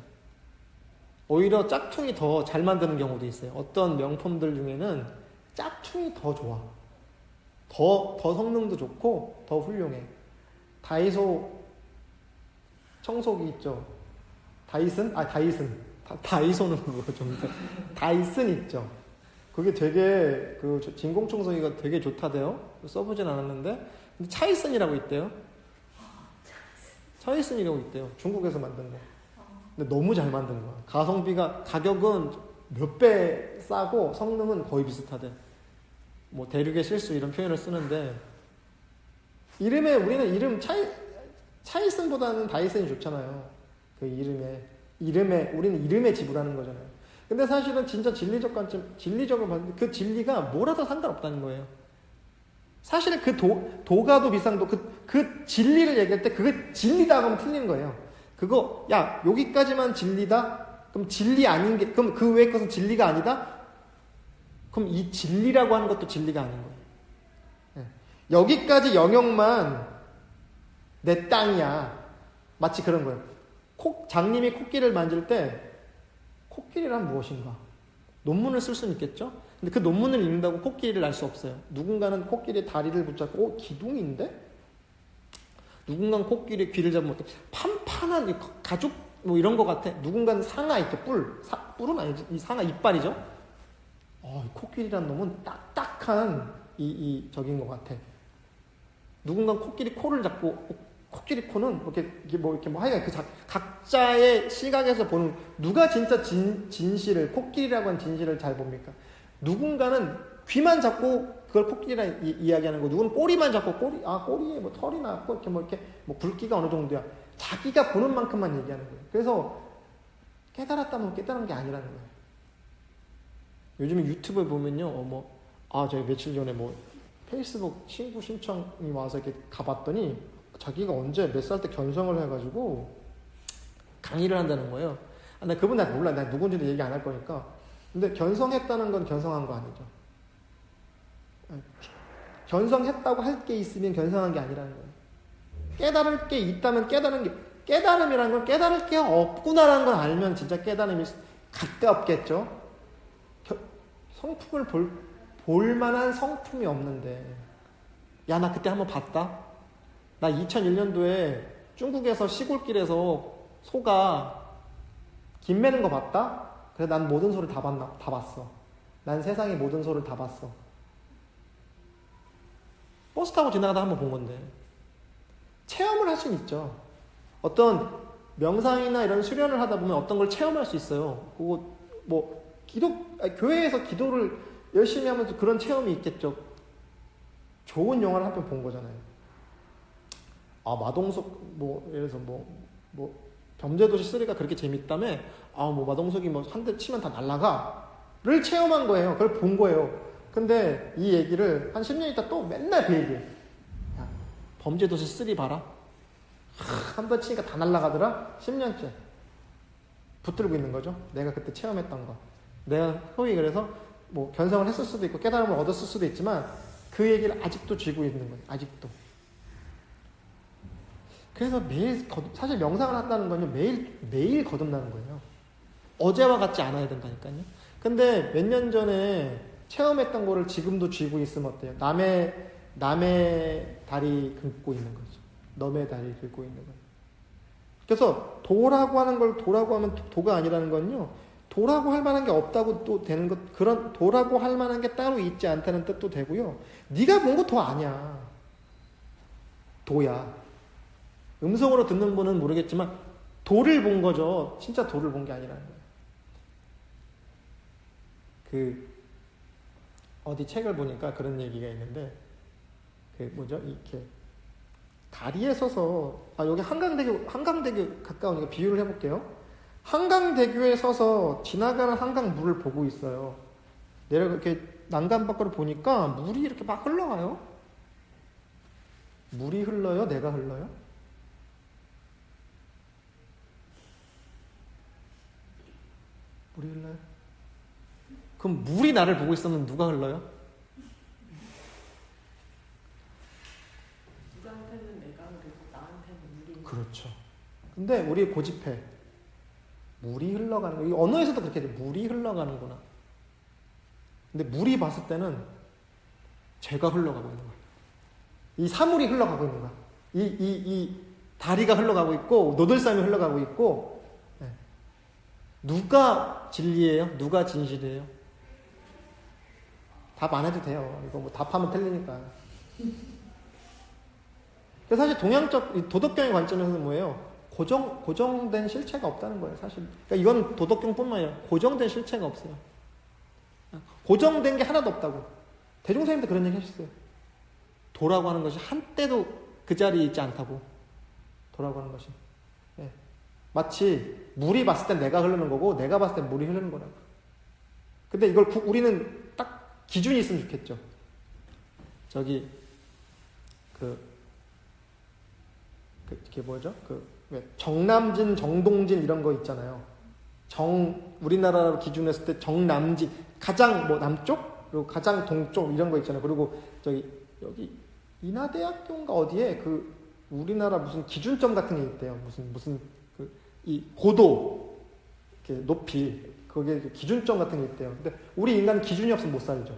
S1: 오히려 짝퉁이 더 잘 만드는 경우도 있어요. 어떤 명품들 중에는 짝퉁이 더 좋아. 더 성능도 좋고 더 훌륭해. 다이소 청소기 있죠. 다이슨? 다이소는 그거 좀 다이슨 있죠. 그게 되게 진공 청소기가 되게 좋다대요. 써보진 않았는데 근데 차이슨이라고 있대요. 차이슨이라고 있대요. 중국에서 만든 거. 근데 너무 잘 만든 거야. 가격은 몇 배 싸고 성능은 거의 비슷하대. 뭐 대륙의 실수 이런 표현을 쓰는데 우리는 이름 차이슨보다는 다이슨이 좋잖아요. 그 이름에 우리는 이름에 지불하는 거잖아요. 근데 사실은 진짜 진리적으로 봤을 때 그 진리가 뭐라도 상관없다는 거예요. 사실 그 도가도 비상도 그 진리를 얘기할 때 그게 진리다 하면 틀린 거예요. 그거 여기까지만 진리다? 그럼 진리 아닌 게 그럼 그 외의 것은 진리가 아니다? 그럼 이 진리라고 하는 것도 진리가 아닌 거예요. 네. 여기까지 영역만 내 땅이야. 마치 그런 거예요. 장님이 코끼리를 만질 때 코끼리란 무엇인가? 논문을 쓸 수는 있겠죠? 근데 그 논문을 읽는다고 코끼리를 알 수 없어요. 누군가는 코끼리의 다리를 붙잡고 기둥인데? 누군가는 코끼리의 귀를 잡으면 어때? 판판한 가죽 뭐 이런 거 같아. 누군가는 상아 이렇게 뿔은 아니지. 이 상아 이빨이죠? 코끼리란 놈은 딱딱한 저긴 것 같아. 누군가는 코끼리 코를 잡고 코끼리 코는 이렇게 하여간 각자의 시각에서 보는 누가 진짜 진실을 코끼리라고 하는 진실을 잘 봅니까? 누군가는 귀만 잡고 그걸 코끼리라 이야기하는 거, 누구는 꼬리만 잡고 꼬리에 뭐 털이 났고 이렇게 굵기가 어느 정도야. 자기가 보는 만큼만 얘기하는 거예요. 그래서 깨달았다면 깨달은 게 아니라는 거예요. 요즘에 유튜브에 보면요, 제가 며칠 전에 페이스북 친구 신청이 와서 이렇게 가봤더니 자기가 언제 몇 살 때 견성을 해가지고 강의를 한다는 거예요. 나 그분 나 몰라. 나 누군지도 얘기 안 할 거니까. 근데 견성했다는 건 견성한 거 아니죠. 견성했다고 할 게 있으면 견성한 게 아니라는 거예요. 깨달을 게 있다면 깨달음이라는 건 깨달을 게 없구나라는 걸 알면 진짜 깨달음이 가깝겠죠. 성품을 볼 만한 성품이 없는데, 야, 나 그때 한번 봤다. 나 2001년도에 중국에서 시골길에서 소가 김 매는 거 봤다? 그래, 난 모든 소를 다 봤어. 난 세상의 모든 소를 다 봤어. 버스 타고 지나가다 한번 본 건데. 체험을 할 수는 있죠. 어떤 명상이나 이런 수련을 하다 보면 어떤 걸 체험할 수 있어요. 그거 교회에서 기도를 열심히 하면서 그런 체험이 있겠죠. 좋은 영화를 한 편 본 거잖아요. 마동석, 예를 들어서 범죄도시 3가 그렇게 재밌다며, 마동석이 한 대 치면 다 날아가.를 체험한 거예요. 그걸 본 거예요. 근데 이 얘기를 한 10년 있다 또 맨날 그 얘기해. 야, 범죄도시 3 봐라. 한 대 치니까 다 날아가더라? 10년째. 붙들고 있는 거죠. 내가 그때 체험했던 거. 내가 소위 그래서 견성을 했을 수도 있고 깨달음을 얻었을 수도 있지만 그 얘기를 아직도 쥐고 있는 거예요. 아직도. 그래서 사실 명상을 한다는 건요, 매일 거듭나는 거예요. 어제와 같지 않아야 된다니까요. 근데 몇 년 전에 체험했던 거를 지금도 쥐고 있으면 어때요? 남의 다리 긁고 있는 거죠. 넘의 다리 긁고 있는 거예요. 그래서 도라고 하는 걸 도라고 하면 도가 아니라는 건요, 도라고 할 만한 게 없다고 또 되는 것, 그런 도라고 할 만한 게 따로 있지 않다는 뜻도 되고요. 네가 본 거 도 아니야. 도야. 음성으로 듣는 분은 모르겠지만 도를 본 거죠. 진짜 도를 본 게 아니라는 거예요. 어디 책을 보니까 그런 얘기가 있는데, 이렇게 다리에 서서, 여기 한강대교 가까우니까 비유를 해볼게요. 한강대교에 서서 지나가는 한강 물을 보고 있어요. 이렇게 난간 밖으로 보니까 물이 이렇게 막 흘러가요. 물이 흘러요? 내가 흘러요? 물이 흘러요? 그럼 물이 나를 보고 있으면 누가 흘러요?
S2: 누구한테는 내가 흐르고 나한테는 물이.
S1: 그렇죠. 근데 우리 고집해. 물이 흘러가는 거. 이 언어에서도 그렇게 돼. 물이 흘러가는구나. 근데 물이 봤을 때는 죄가 흘러가고 있는 거야. 이 사물이 흘러가고 있는 거야. 이 다리가 흘러가고 있고 노들쌈이 흘러가고 있고. 네. 누가 진리예요? 누가 진실이에요? 답 안 해도 돼요. 이거 답하면 틀리니까. 그래서 사실 동양적 도덕경의 관점에서는 뭐예요? 고정된 실체가 없다는 거예요, 사실. 그러니까 이건 도덕경뿐만 아니라 고정된 실체가 없어요. 고정된 게 하나도 없다고. 대종사님도 그런 얘기 하셨어요. 도라고 하는 것이 한때도 그 자리에 있지 않다고. 도라고 하는 것이. 네. 마치 물이 봤을 땐 내가 흐르는 거고 내가 봤을 땐 물이 흐르는 거라고. 근데 이걸 우리는 딱 기준이 있으면 좋겠죠. 그게 뭐죠? 정남진, 정동진 이런 거 있잖아요. 우리나라로 기준했을 때 정남진, 가장 남쪽, 그리고 가장 동쪽 이런 거 있잖아요. 그리고 여기 인하대학교인가 어디에 우리나라 무슨 기준점 같은 게 있대요. 무슨 이 고도, 이렇게 높이, 거기에 기준점 같은 게 있대요. 근데 우리 인간은 기준이 없으면 못 살죠.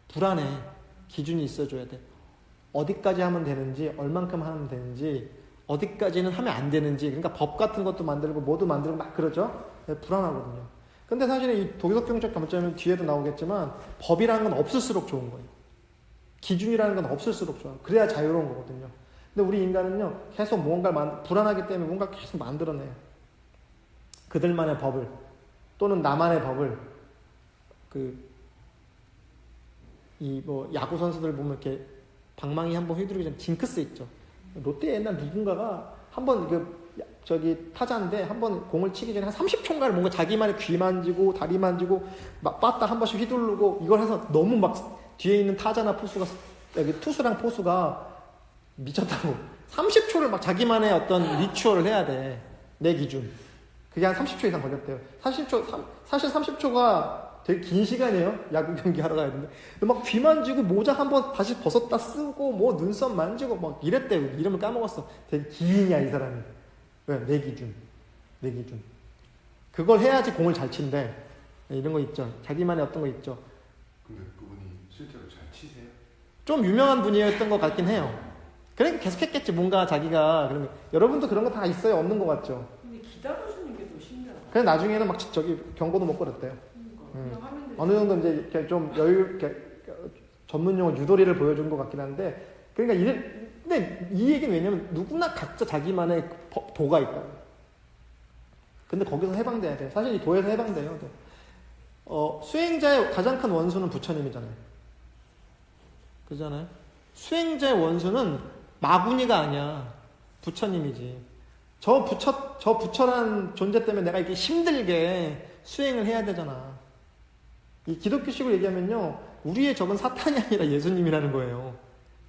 S1: 불안해. 기준이 있어줘야 돼. 어디까지 하면 되는지, 얼만큼 하면 되는지, 어디까지는 하면 안 되는지, 그러니까 법 같은 것도 만들고 뭐도 만들고 막 그러죠. 불안하거든요. 근데 사실은 이 도덕경제적 관점은 뒤에도 나오겠지만 법이라는 건 없을수록 좋은 거예요. 기준이라는 건 없을수록 좋아요. 그래야 자유로운 거거든요. 근데 우리 인간은요, 계속 무언가를 불안하기 때문에 뭔가 계속 만들어내요. 그들만의 법을, 또는 나만의 법을, 야구 선수들 보면 이렇게 방망이 한번 휘두르기 전에 징크스 있죠. 롯데 옛날 누군가가 한번 타자인데 한번 공을 치기 전에 한 30초인가를 뭔가 자기만의 귀 만지고 다리 만지고 막 빠따 한 번씩 휘두르고 이걸 해서 너무 막 뒤에 있는 타자나 투수랑 포수가 미쳤다고 30초를 막 자기만의 어떤 리추얼을 해야 돼. 내 기준. 그게 한 30초 이상 걸렸대요. 사실 30초가 되게 긴 시간이에요. 야구 경기 하러 가야 되는데. 막 귀 만지고 모자 한번 다시 벗었다 쓰고 뭐 눈썹 만지고 막 이랬대요. 이름을 까먹었어. 되게 기인이야, 이 사람이. 왜? 내 기준. 그걸 해야지 공을 잘 친대. 이런 거 있죠. 자기만의 어떤 거 있죠.
S3: 근데 그분이 실제로 잘 치세요?
S1: 좀 유명한 분이었던 것 같긴 해요. 그러니까 계속 했겠지. 뭔가 자기가. 그러면 여러분도 그런 거 다 있어요? 없는 것 같죠?
S2: 근데 기다려주는 게 더 신기하다.
S1: 그래 나중에는 막 경고도 못 걸었대요.
S2: 그냥 하면 되지.
S1: 어느 정도 이제 이렇게 좀 전문 용어 유도리를 보여준 것 같긴 한데, 그러니까 근데 이 얘기는 왜냐면 누구나 각자 자기만의 도가 있다. 근데 거기서 해방돼야 돼. 사실 이 도에서 해방돼요. 수행자의 가장 큰 원수는 부처님이잖아요. 그잖아요. 수행자의 원수는 마구니가 아니야. 부처님이지. 저 부처란 존재 때문에 내가 이렇게 힘들게 수행을 해야 되잖아. 이 기독교식으로 얘기하면요, 우리의 적은 사탄이 아니라 예수님이라는 거예요.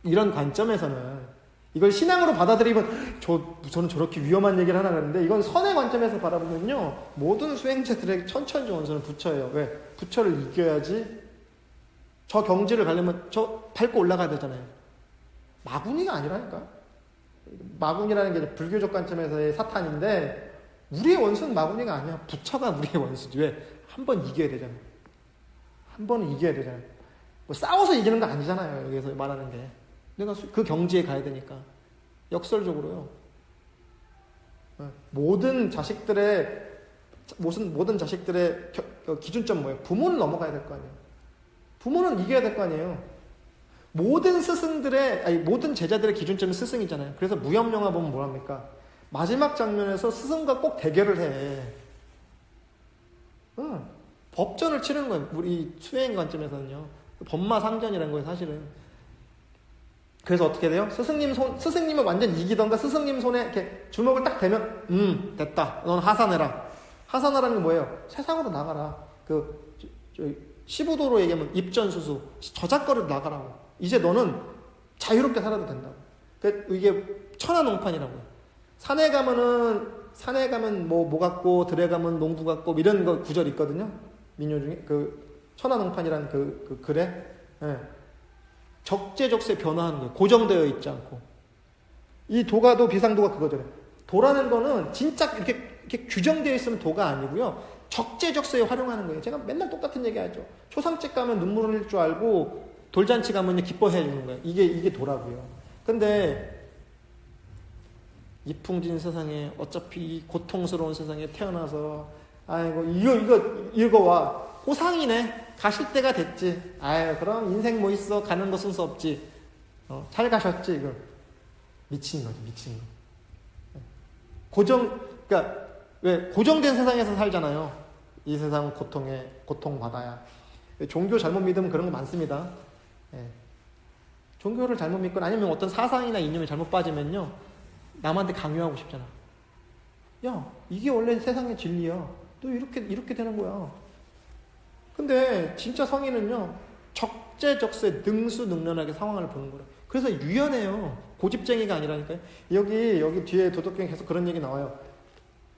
S1: 이런 관점에서는. 이걸 신앙으로 받아들이면 저는 저렇게 위험한 얘기를 하나 그랬는데, 이건 선의 관점에서 바라보면요, 모든 수행자들의 천천지 원수는 부처예요. 왜? 부처를 이겨야지. 저 경지를 가려면 저 밟고 올라가야 되잖아요. 마구니가 아니라니까. 마구니라는 게 불교적 관점에서의 사탄인데, 우리의 원수는 마구니가 아니야. 부처가 우리의 원수지. 왜? 한 번 이겨야 되잖아. 한 번은 이겨야 되잖아요. 뭐 싸워서 이기는 거 아니잖아요. 여기서 말하는 게. 내가 그 경지에 가야 되니까. 역설적으로요. 모든 자식들의 기준점 뭐예요? 부모는 넘어가야 될 거 아니에요. 부모는 이겨야 될 거 아니에요. 모든 제자들의 기준점이 스승이잖아요. 그래서 무협영화 보면 뭐랍니까? 마지막 장면에서 스승과 꼭 대결을 해. 법전을 치르는 거예요. 우리 수행 관점에서는요. 법마상전이라는 거예요, 사실은. 그래서 어떻게 돼요? 스승님은 완전 이기던가 스승님 손에 이렇게 주먹을 딱 대면, 됐다. 넌 하산해라. 하산하라는 게 뭐예요? 세상으로 나가라. 시부도로 얘기하면 입전수수, 저작거리로 나가라고. 이제 너는 자유롭게 살아도 된다고. 이게 천하농판이라고요. 산에 가면 뭐 같고, 들에 가면 농부 같고, 이런 거 구절이 있거든요. 민요 중에. 천하농판이라는 글에. 예. 적재적소에 변화하는 거예요. 고정되어 있지 않고. 이 도가도 비상도가 그거잖아요. 도라는 거는 진짜 이렇게 규정되어 있으면 도가 아니고요. 적재적소에 활용하는 거예요. 제가 맨날 똑같은 얘기 하죠. 초상집 가면 눈물 흘릴 줄 알고 돌잔치 가면 기뻐해 주는 거예요. 이게 도라고요. 근데 이풍진 세상에 어차피 이 고통스러운 세상에 태어나서 아이고 이거 와 호상이네. 가실 때가 됐지. 아유 그럼 인생 뭐 있어. 가는 거 순서 없지. 잘 가셨지. 이거 미친 거지. 그러니까 왜 고정된 세상에서 살잖아요. 이 세상은 고통받아야. 종교 잘못 믿으면 그런 거 많습니다. 예. 종교를 잘못 믿거나 아니면 어떤 사상이나 이념에 잘못 빠지면요, 남한테 강요하고 싶잖아. 야, 이게 원래 세상의 진리야. 너 이렇게 되는 거야. 근데 진짜 성인은요, 적재적소에 능수능란하게 상황을 보는 거예요. 그래서 유연해요. 고집쟁이가 아니라니까요. 여기 뒤에 도덕경에 계속 그런 얘기 나와요.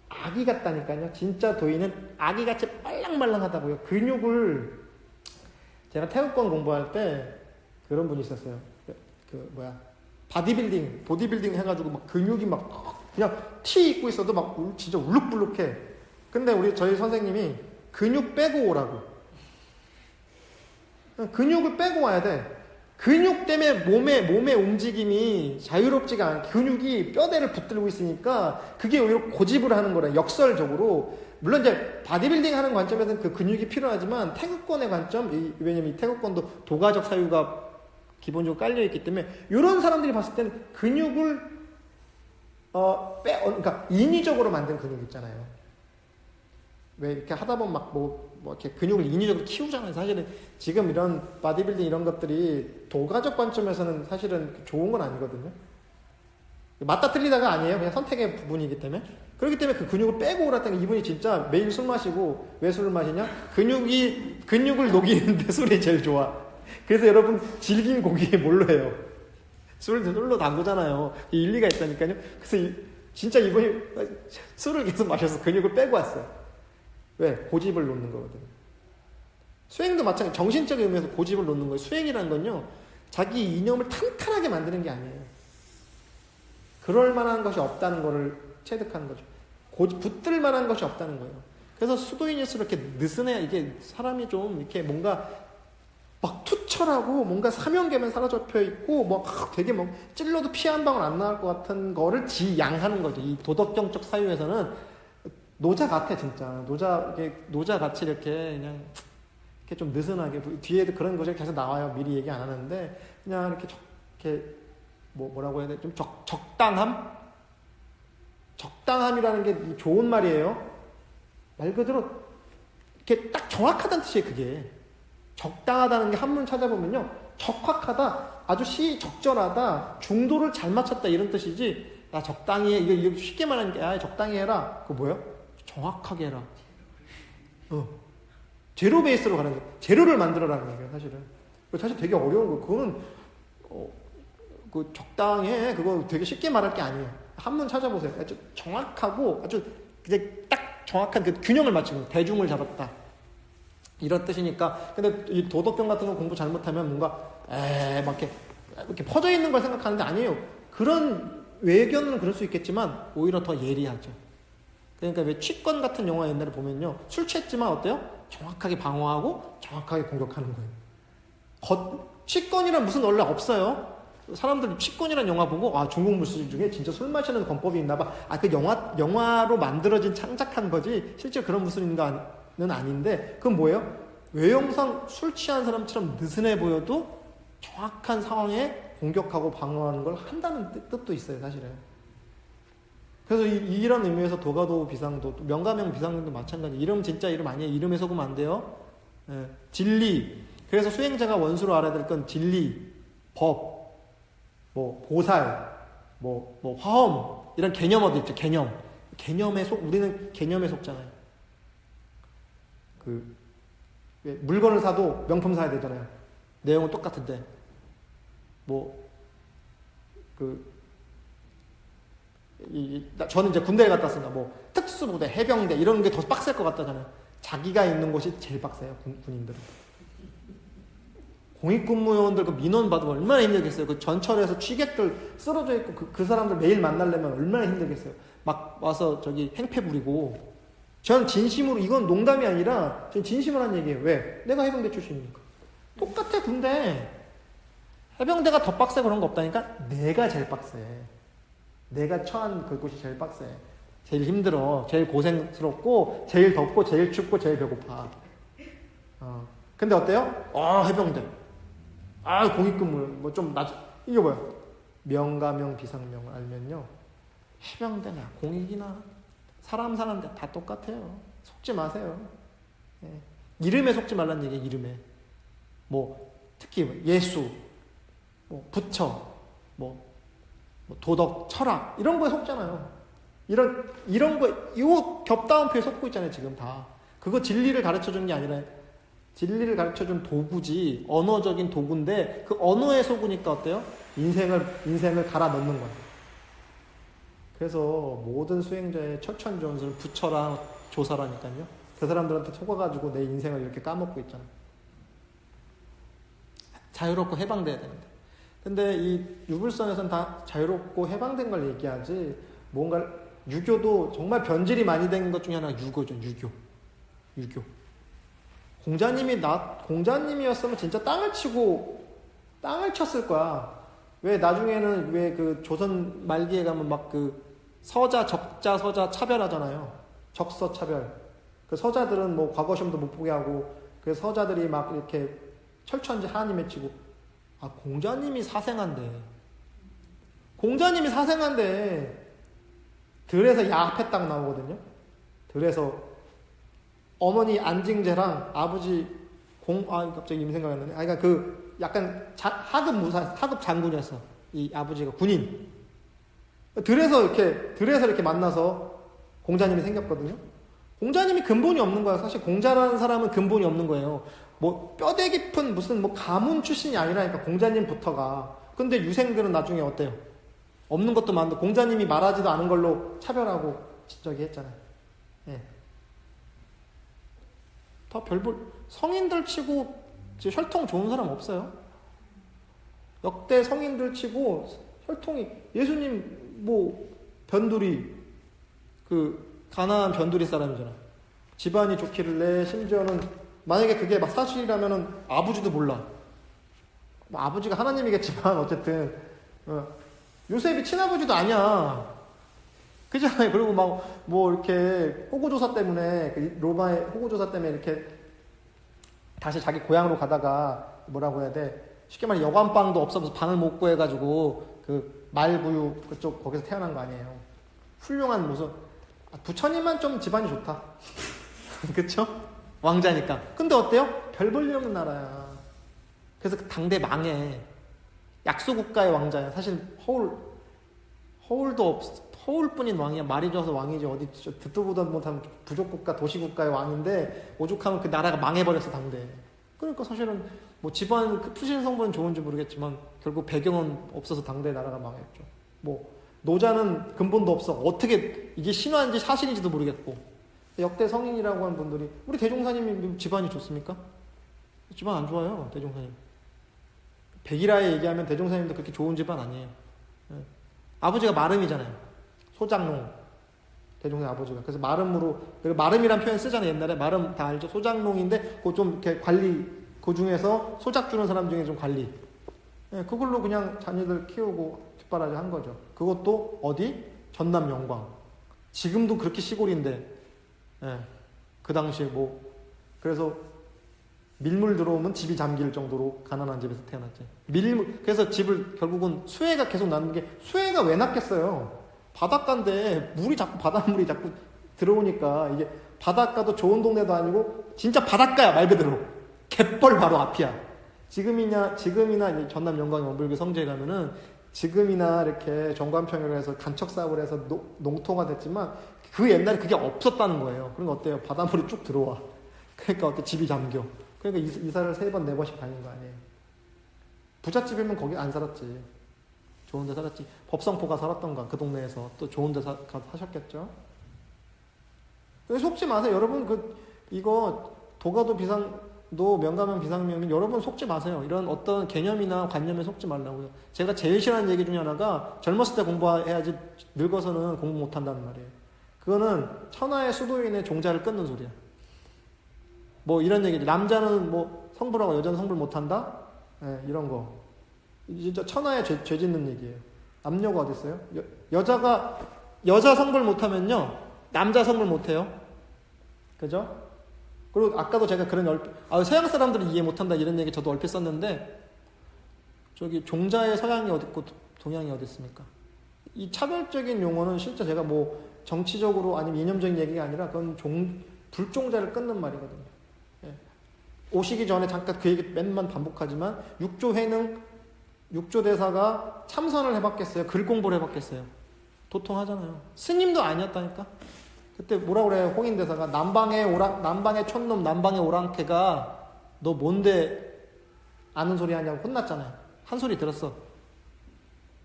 S1: 아기 같다니까요. 진짜 도인은 아기같이 말랑말랑하다고요. 근육을, 제가 태국권 공부할 때 그런 분이 있었어요. 보디빌딩 해가지고 막 근육이 막 그냥 티 입고 있어도 막 진짜 울룩불룩해. 근데 저희 선생님이 근육 빼고 오라고. 근육을 빼고 와야 돼. 근육 때문에 몸의 움직임이 자유롭지가 않아. 근육이 뼈대를 붙들고 있으니까 그게 오히려 고집을 하는 거래. 역설적으로. 물론 이제 바디빌딩 하는 관점에서는 그 근육이 필요하지만 태극권의 관점, 왜냐면 이 태극권도 도가적 사유가 기본적으로 깔려 있기 때문에 이런 사람들이 봤을 때는 근육을 그러니까 인위적으로 만든 근육 있잖아요. 왜 이렇게 하다 보면 뭐 이렇게 근육을 인위적으로 키우잖아요. 사실은 지금 이런 바디빌딩 이런 것들이 도가적 관점에서는 사실은 좋은 건 아니거든요. 맞다 틀리다가 아니에요. 그냥 선택의 부분이기 때문에. 그렇기 때문에 그 근육을 빼고 오랐더니 이분이 진짜 매일 술 마시고 왜 술을 마시냐? 근육을 녹이는데 술이 제일 좋아. 그래서 여러분 질긴 고기에 뭘로 해요? 술로 담그잖아요. 일리가 있다니까요. 그래서 진짜 이분이 술을 계속 마셔서 근육을 빼고 왔어요. 왜? 고집을 놓는 거거든요. 수행도 마찬가지. 정신적인 의미에서 고집을 놓는 거예요. 수행이라는 건요. 자기 이념을 탄탄하게 만드는 게 아니에요. 그럴 만한 것이 없다는 것을 체득하는 거죠. 붙들 만한 것이 없다는 거예요. 그래서 수도인일수록 이렇게 느슨해. 이게 사람이 좀 이렇게 뭔가 막 투철하고 뭔가 사명감에 사로잡혀 있고 뭐 되게 뭐 찔러도 피 한 방울 안 나올 것 같은 거를 지양하는 거죠. 이 도덕경적 사유에서는 노자 같아 진짜. 노자 같이 이렇게 그냥 이렇게 좀 느슨하게 뒤에도 그런 것이 계속 나와요. 미리 얘기 안 하는데 그냥 이렇게 뭐라고 해야 돼? 좀 적당함? 적당함이라는 게 좋은 말이에요. 말 그대로 이렇게 딱 정확하다는 뜻이에요. 그게 적당하다는 게 한문 찾아보면요, 적확하다, 아주 적절하다, 중도를 잘 맞췄다 이런 뜻이지. 야 적당히 해. 이거 쉽게 말하는 게 적당히 해라. 그거 뭐예요? 정확하게 해라. 제로 베이스로 가는 거예요. 제로를 만들어라는 거예요. 사실 되게 어려운 거. 그거는 그 적당해. 그거 되게 쉽게 말할 게 아니에요. 한문 찾아보세요. 아주 정확하고 아주 그냥 딱 정확한 그 균형을 맞추는 거예요. 대중을 잡았다. 이런 뜻이니까. 근데 이 도덕경 같은 거 공부 잘못하면 뭔가 막 이렇게 퍼져 있는 걸 생각하는데 아니에요. 그런 외견은 그럴 수 있겠지만 오히려 더 예리하죠. 그러니까 왜 취권 같은 영화 옛날에 보면요, 술 취했지만 어때요? 정확하게 방어하고 정확하게 공격하는 거예요. 취권이란 무슨 원래 없어요. 사람들이 취권이란 영화 보고 중국 물질 중에 진짜 술 마시는 권법이 있나 봐. 그 영화로 만들어진 창작한 거지 실제 그런 무술인가는 아닌데, 그건 뭐예요? 외형상 술 취한 사람처럼 느슨해 보여도 정확한 상황에 공격하고 방어하는 걸 한다는 뜻도 있어요. 사실은. 그래서 이런 의미에서 도가도 비상도, 명가명 비상도 마찬가지. 이름 진짜 이름 아니에요. 이름에 속으면 안 돼요. 진리. 그래서 수행자가 원수로 알아야 될 건 진리, 법, 보살, 화엄, 이런 개념어도 있죠. 우리는 개념에 속잖아요. 물건을 사도 명품 사야 되잖아요. 내용은 똑같은데, 저는 이제 군대를 갔다 왔습니다. 특수부대, 해병대, 이런 게 더 빡셀 것 같다잖아요. 자기가 있는 곳이 제일 빡세요, 군인들은. 공익근무요원들 그 민원 받으면 얼마나 힘들겠어요. 그 전철에서 취객들 쓰러져 있고 그 사람들 매일 만나려면 얼마나 힘들겠어요. 막 와서 행패 부리고. 전 진심으로, 이건 농담이 아니라 전 진심으로 한 얘기예요. 왜? 내가 해병대 출신이니까. 똑같아, 군대. 해병대가 더 빡세 그런 거 없다니까? 내가 제일 빡세. 내가 처한 그곳이 제일 빡세. 제일 힘들어. 제일 고생스럽고, 제일 덥고, 제일 춥고, 제일 배고파. 근데 어때요? 해병대. 공익근무, 이게 뭐야? 명가명, 비상명을 알면요, 해병대나 공익이나 사람 사는데 다 똑같아요. 속지 마세요. 이름에 속지 말란 얘기예요. 이름에. 특히 예수, 부처, 도덕, 철학, 이런 거에 속잖아요. 이런 거, 이 겹다운표에 속고 있잖아요, 지금 다. 그거 진리를 가르쳐 주는 게 아니라, 진리를 가르쳐 준 도구지, 언어적인 도구인데, 그 언어에 속으니까 어때요? 인생을 갈아 넣는 거예요. 그래서 모든 수행자의 철천전선을 부처랑 조사라니까요. 그 사람들한테 속아가지고 내 인생을 이렇게 까먹고 있잖아요. 자유롭고 해방돼야 되는데. 근데 이 유불선에서는 다 자유롭고 해방된 걸 얘기하지, 뭔가 유교도 정말 변질이 많이 된 것 중에 하나가 유교죠. 유교. 공자님이었으면 진짜 땅을 쳤을 거야. 왜 나중에는 왜 그 조선 말기에 가면 막 그 서자, 적자, 서자 차별하잖아요. 적서 차별. 그 서자들은 뭐 과거 시험도 못 보게 하고, 그 서자들이 막 이렇게 철천지 하나님 외치고, 공자님이 사생한데. 들에서 야합회 딱 나오거든요. 들에서 어머니 안징제랑 아버지 갑자기 이름 생각이 안 나네. 그러니까 그 약간 하급 장군이었어. 이 아버지가 군인. 들에서 이렇게 만나서 공자님이 생겼거든요. 공자님이 근본이 없는 거야. 사실 공자라는 사람은 근본이 없는 거예요. 뭐 뼈대 깊은 무슨 뭐 가문 출신이 아니라니까 공자님부터가. 근데 유생들은 나중에 어때요? 없는 것도 많은데 공자님이 말하지도 않은 걸로 차별하고 저기 했잖아요. 예. 다 성인들 치고 혈통 좋은 사람 없어요. 역대 성인들 치고 혈통이, 예수님 뭐 변두리, 그 가나안 변두리 사람이잖아. 집안이 좋기를 심지어는 만약에 그게 막 사실이라면은 아버지도 몰라. 뭐 아버지가 하나님이겠지만 어쨌든 요셉이 친아버지도 아니야. 그잖아요. 그리고 막 뭐 이렇게 호구조사 때문에, 그 로마의 호구조사 때문에 이렇게 다시 자기 고향으로 가다가 뭐라고 해야 돼? 쉽게 말해 여관방도 없어서 방을 못 구해가지고 그 말구유 그쪽 거기서 태어난 거 아니에요. 훌륭한 무슨 부처님만 좀 집안이 좋다. 그쵸? 왕자니까. 근데 어때요? 별 볼 일 없는 나라야. 그래서 그 당대 망해. 약소국가의 왕자야. 사실 허울뿐인 왕이야. 말이 좋아서 왕이지. 어디 듣도 보도 못한 부족국가, 도시국가의 왕인데 오죽하면 그 나라가 망해버렸어 당대. 그러니까 사실은 뭐 집안 그 출신 성분은 좋은지 모르겠지만 결국 배경은 없어서 당대 나라가 망했죠. 뭐 노자는 근본도 없어. 어떻게 이게 신화인지 사실인지도 모르겠고. 역대 성인이라고 하는 분들이, 우리 대종사님이 집안이 좋습니까? 집안 안 좋아요. 대종사님. 백일하에 얘기하면 대종사님도 그렇게 좋은 집안 아니에요. 아버지가 마름이잖아요. 소장농. 대종사님 아버지가. 그래서 마름이란 표현 쓰잖아요. 옛날에 마름 다 알죠? 소장농인데 그 좀 이렇게 관리, 그 중에서 소작 주는 사람 중에 좀 관리. 그걸로 그냥 자녀들 키우고 뒷바라지 한 거죠. 그것도 어디? 전남 영광. 지금도 그렇게 시골인데, 그 당시에 뭐, 그래서 밀물 들어오면 집이 잠길 정도로 가난한 집에서 태어났지. 그래서 집을 결국은 수해가 계속 나는 게, 수해가 왜 났겠어요? 바닷가인데 바닷물이 자꾸 들어오니까, 이게 바닷가도 좋은 동네도 아니고 진짜 바닷가야. 말 그대로 갯벌 바로 앞이야. 지금이나 전남 영광 원불교 성지에 가면은 지금이나 이렇게 정관평으로 해서 간척 사업을 해서 농토가 됐지만 그 옛날에 그게 없었다는 거예요. 그러니까 어때요? 바닷물이 쭉 들어와. 그러니까 어때? 집이 잠겨. 그러니까 이사를 3번 4번씩 다닌 거 아니에요. 부잣집이면 거기 안 살았지. 좋은 데 살았지. 법성포가 살았던가, 그 동네에서 또 좋은 데 가서 사셨겠죠. 속지 마세요. 여러분, 이거 도가도 비상도 명가면 비상명은 여러분 속지 마세요. 이런 어떤 개념이나 관념에 속지 말라고요. 제가 제일 싫어하는 얘기 중에 하나가 젊었을 때 공부해야지 늙어서는 공부 못한다는 말이에요. 그거는 천하의 수도인의 종자를 끊는 소리야. 뭐 이런 얘기죠. 남자는 뭐 성불하고 여자는 성불 못한다? 이런 거. 진짜 천하의 죄 짓는 얘기예요. 남녀가 어디 있어요? 여자 성불 못하면요, 남자 성불 못해요. 그죠? 그리고 아까도 제가 그런 서양 사람들은 이해 못한다 이런 얘기 저도 얼핏 썼는데, 저기 종자의 서양이 어디 있고 동양이 어디 있습니까? 이 차별적인 용어는 실제 제가 뭐 정치적으로 아니면 이념적인 얘기가 아니라 그건 불종자를 끊는 말이거든요. 오시기 전에 잠깐 그 얘기 맨만 반복하지만, 육조 대사가 참선을 해봤겠어요? 글 공부를 해봤겠어요? 도통하잖아요. 스님도 아니었다니까. 그때 뭐라 그래요? 홍인 대사가 남방의 촌놈, 남방의 오랑캐가 너 뭔데 아는 소리 하냐고 혼났잖아요. 한 소리 들었어.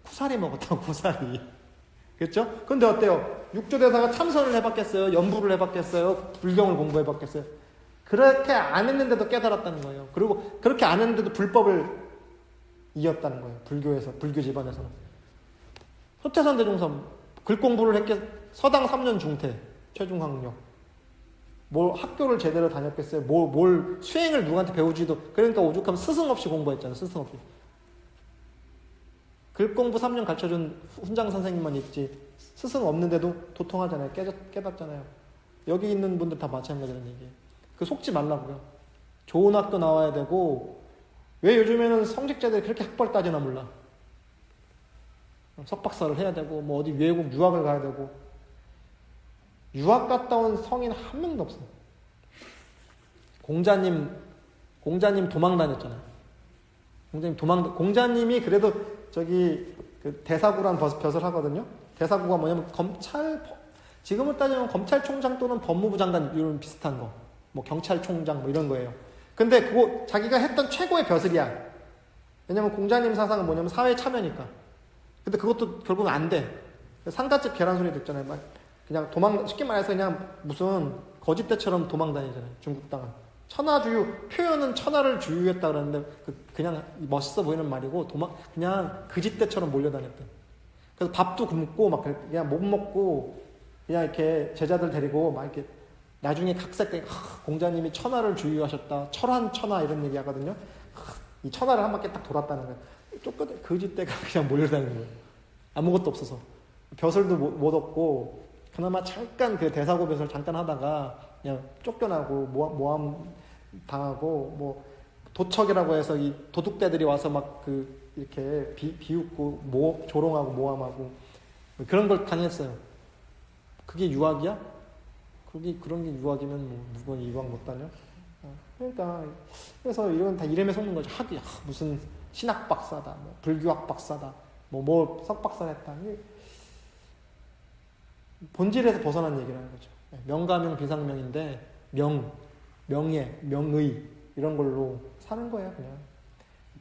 S1: 쿠사리 먹었다고, 쿠사리. 그렇죠? 근데 어때요? 육조 대사가 참선을 해봤겠어요? 연부를 해봤겠어요? 불경을 공부해봤겠어요? 그렇게 안 했는데도 깨달았다는 거예요. 그리고 그렇게 안 했는데도 불법을 이었다는 거예요. 불교에서, 불교 집안에서는. 소태산 대종사 글 공부를 했겠, 서당 3년 중퇴, 최중학력. 뭘 학교를 제대로 다녔겠어요? 뭘 수행을 누구한테 배우지도, 그러니까 오죽하면 스승 없이 공부했잖아요. 스승 없이. 글 공부 3년 가르쳐준 훈장 선생님만 있지 스승 없는데도 도통하잖아요. 깨닫잖아요. 여기 있는 분들 다 마찬가지라는 얘기예요. 그 속지 말라고요. 좋은 학교 나와야 되고, 왜 요즘에는 성직자들이 그렇게 학벌 따지나 몰라. 석박사를 해야 되고, 뭐 어디 외국 유학을 가야 되고. 유학 갔다 온 성인 한 명도 없어요. 공자님 도망 다녔잖아요. 공자님이 그래도 저기 그 대사구란 벼슬 하거든요. 대사구가 뭐냐면 지금을 따지면 검찰총장 또는 법무부 장관 이런 비슷한 거. 뭐 경찰총장 뭐 이런 거예요. 근데 그거 자기가 했던 최고의 벼슬이야. 왜냐면 공자님 사상은 뭐냐면 사회 참여니까. 근데 그것도 결국은 안 돼. 상갓집 계란 소리 듣잖아요. 막 그냥 쉽게 말해서 그냥 무슨 거짓대처럼 도망 다니잖아요. 중국 땅은. 천하주유, 표현은 천하를 주유했다 그러는데 그냥 멋있어 보이는 말이고 그냥 그짓대처럼 몰려다녔대. 그래서 밥도 굶고 막 그냥 못 먹고 그냥 이렇게 제자들 데리고 막 이렇게 나중에 각색 공자님이 천하를 주유하셨다. 철환천하 이런 얘기 하거든요. 이 천하를 한 바퀴 딱 돌았다는 거예요. 쫓겨다 그짓대가 그냥 몰려다니는 거예요. 아무것도 없어서. 벼슬도 못 얻고 그나마 잠깐 그 대사고 벼슬 잠깐 하다가 그냥 쫓겨나고 모함 당하고 뭐 도척이라고 해서 이 도둑대들이 와서 막 이렇게 비웃고 조롱하고 모함하고 그런 걸 당했어요. 그게 유학이야? 그런 게 유학이면 뭐 누가 유학 못 다녀? 그러니까 그래서 이런 다 이름에 속는 거죠. 무슨 신학 박사다, 뭐 불교학 박사다, 뭐 석박사 했다. 본질에서 벗어난 얘기라는 거죠. 명가명 비상명인데 명예, 명의 이런 걸로 사는 거예요. 그냥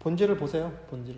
S1: 본질을 보세요. 본질.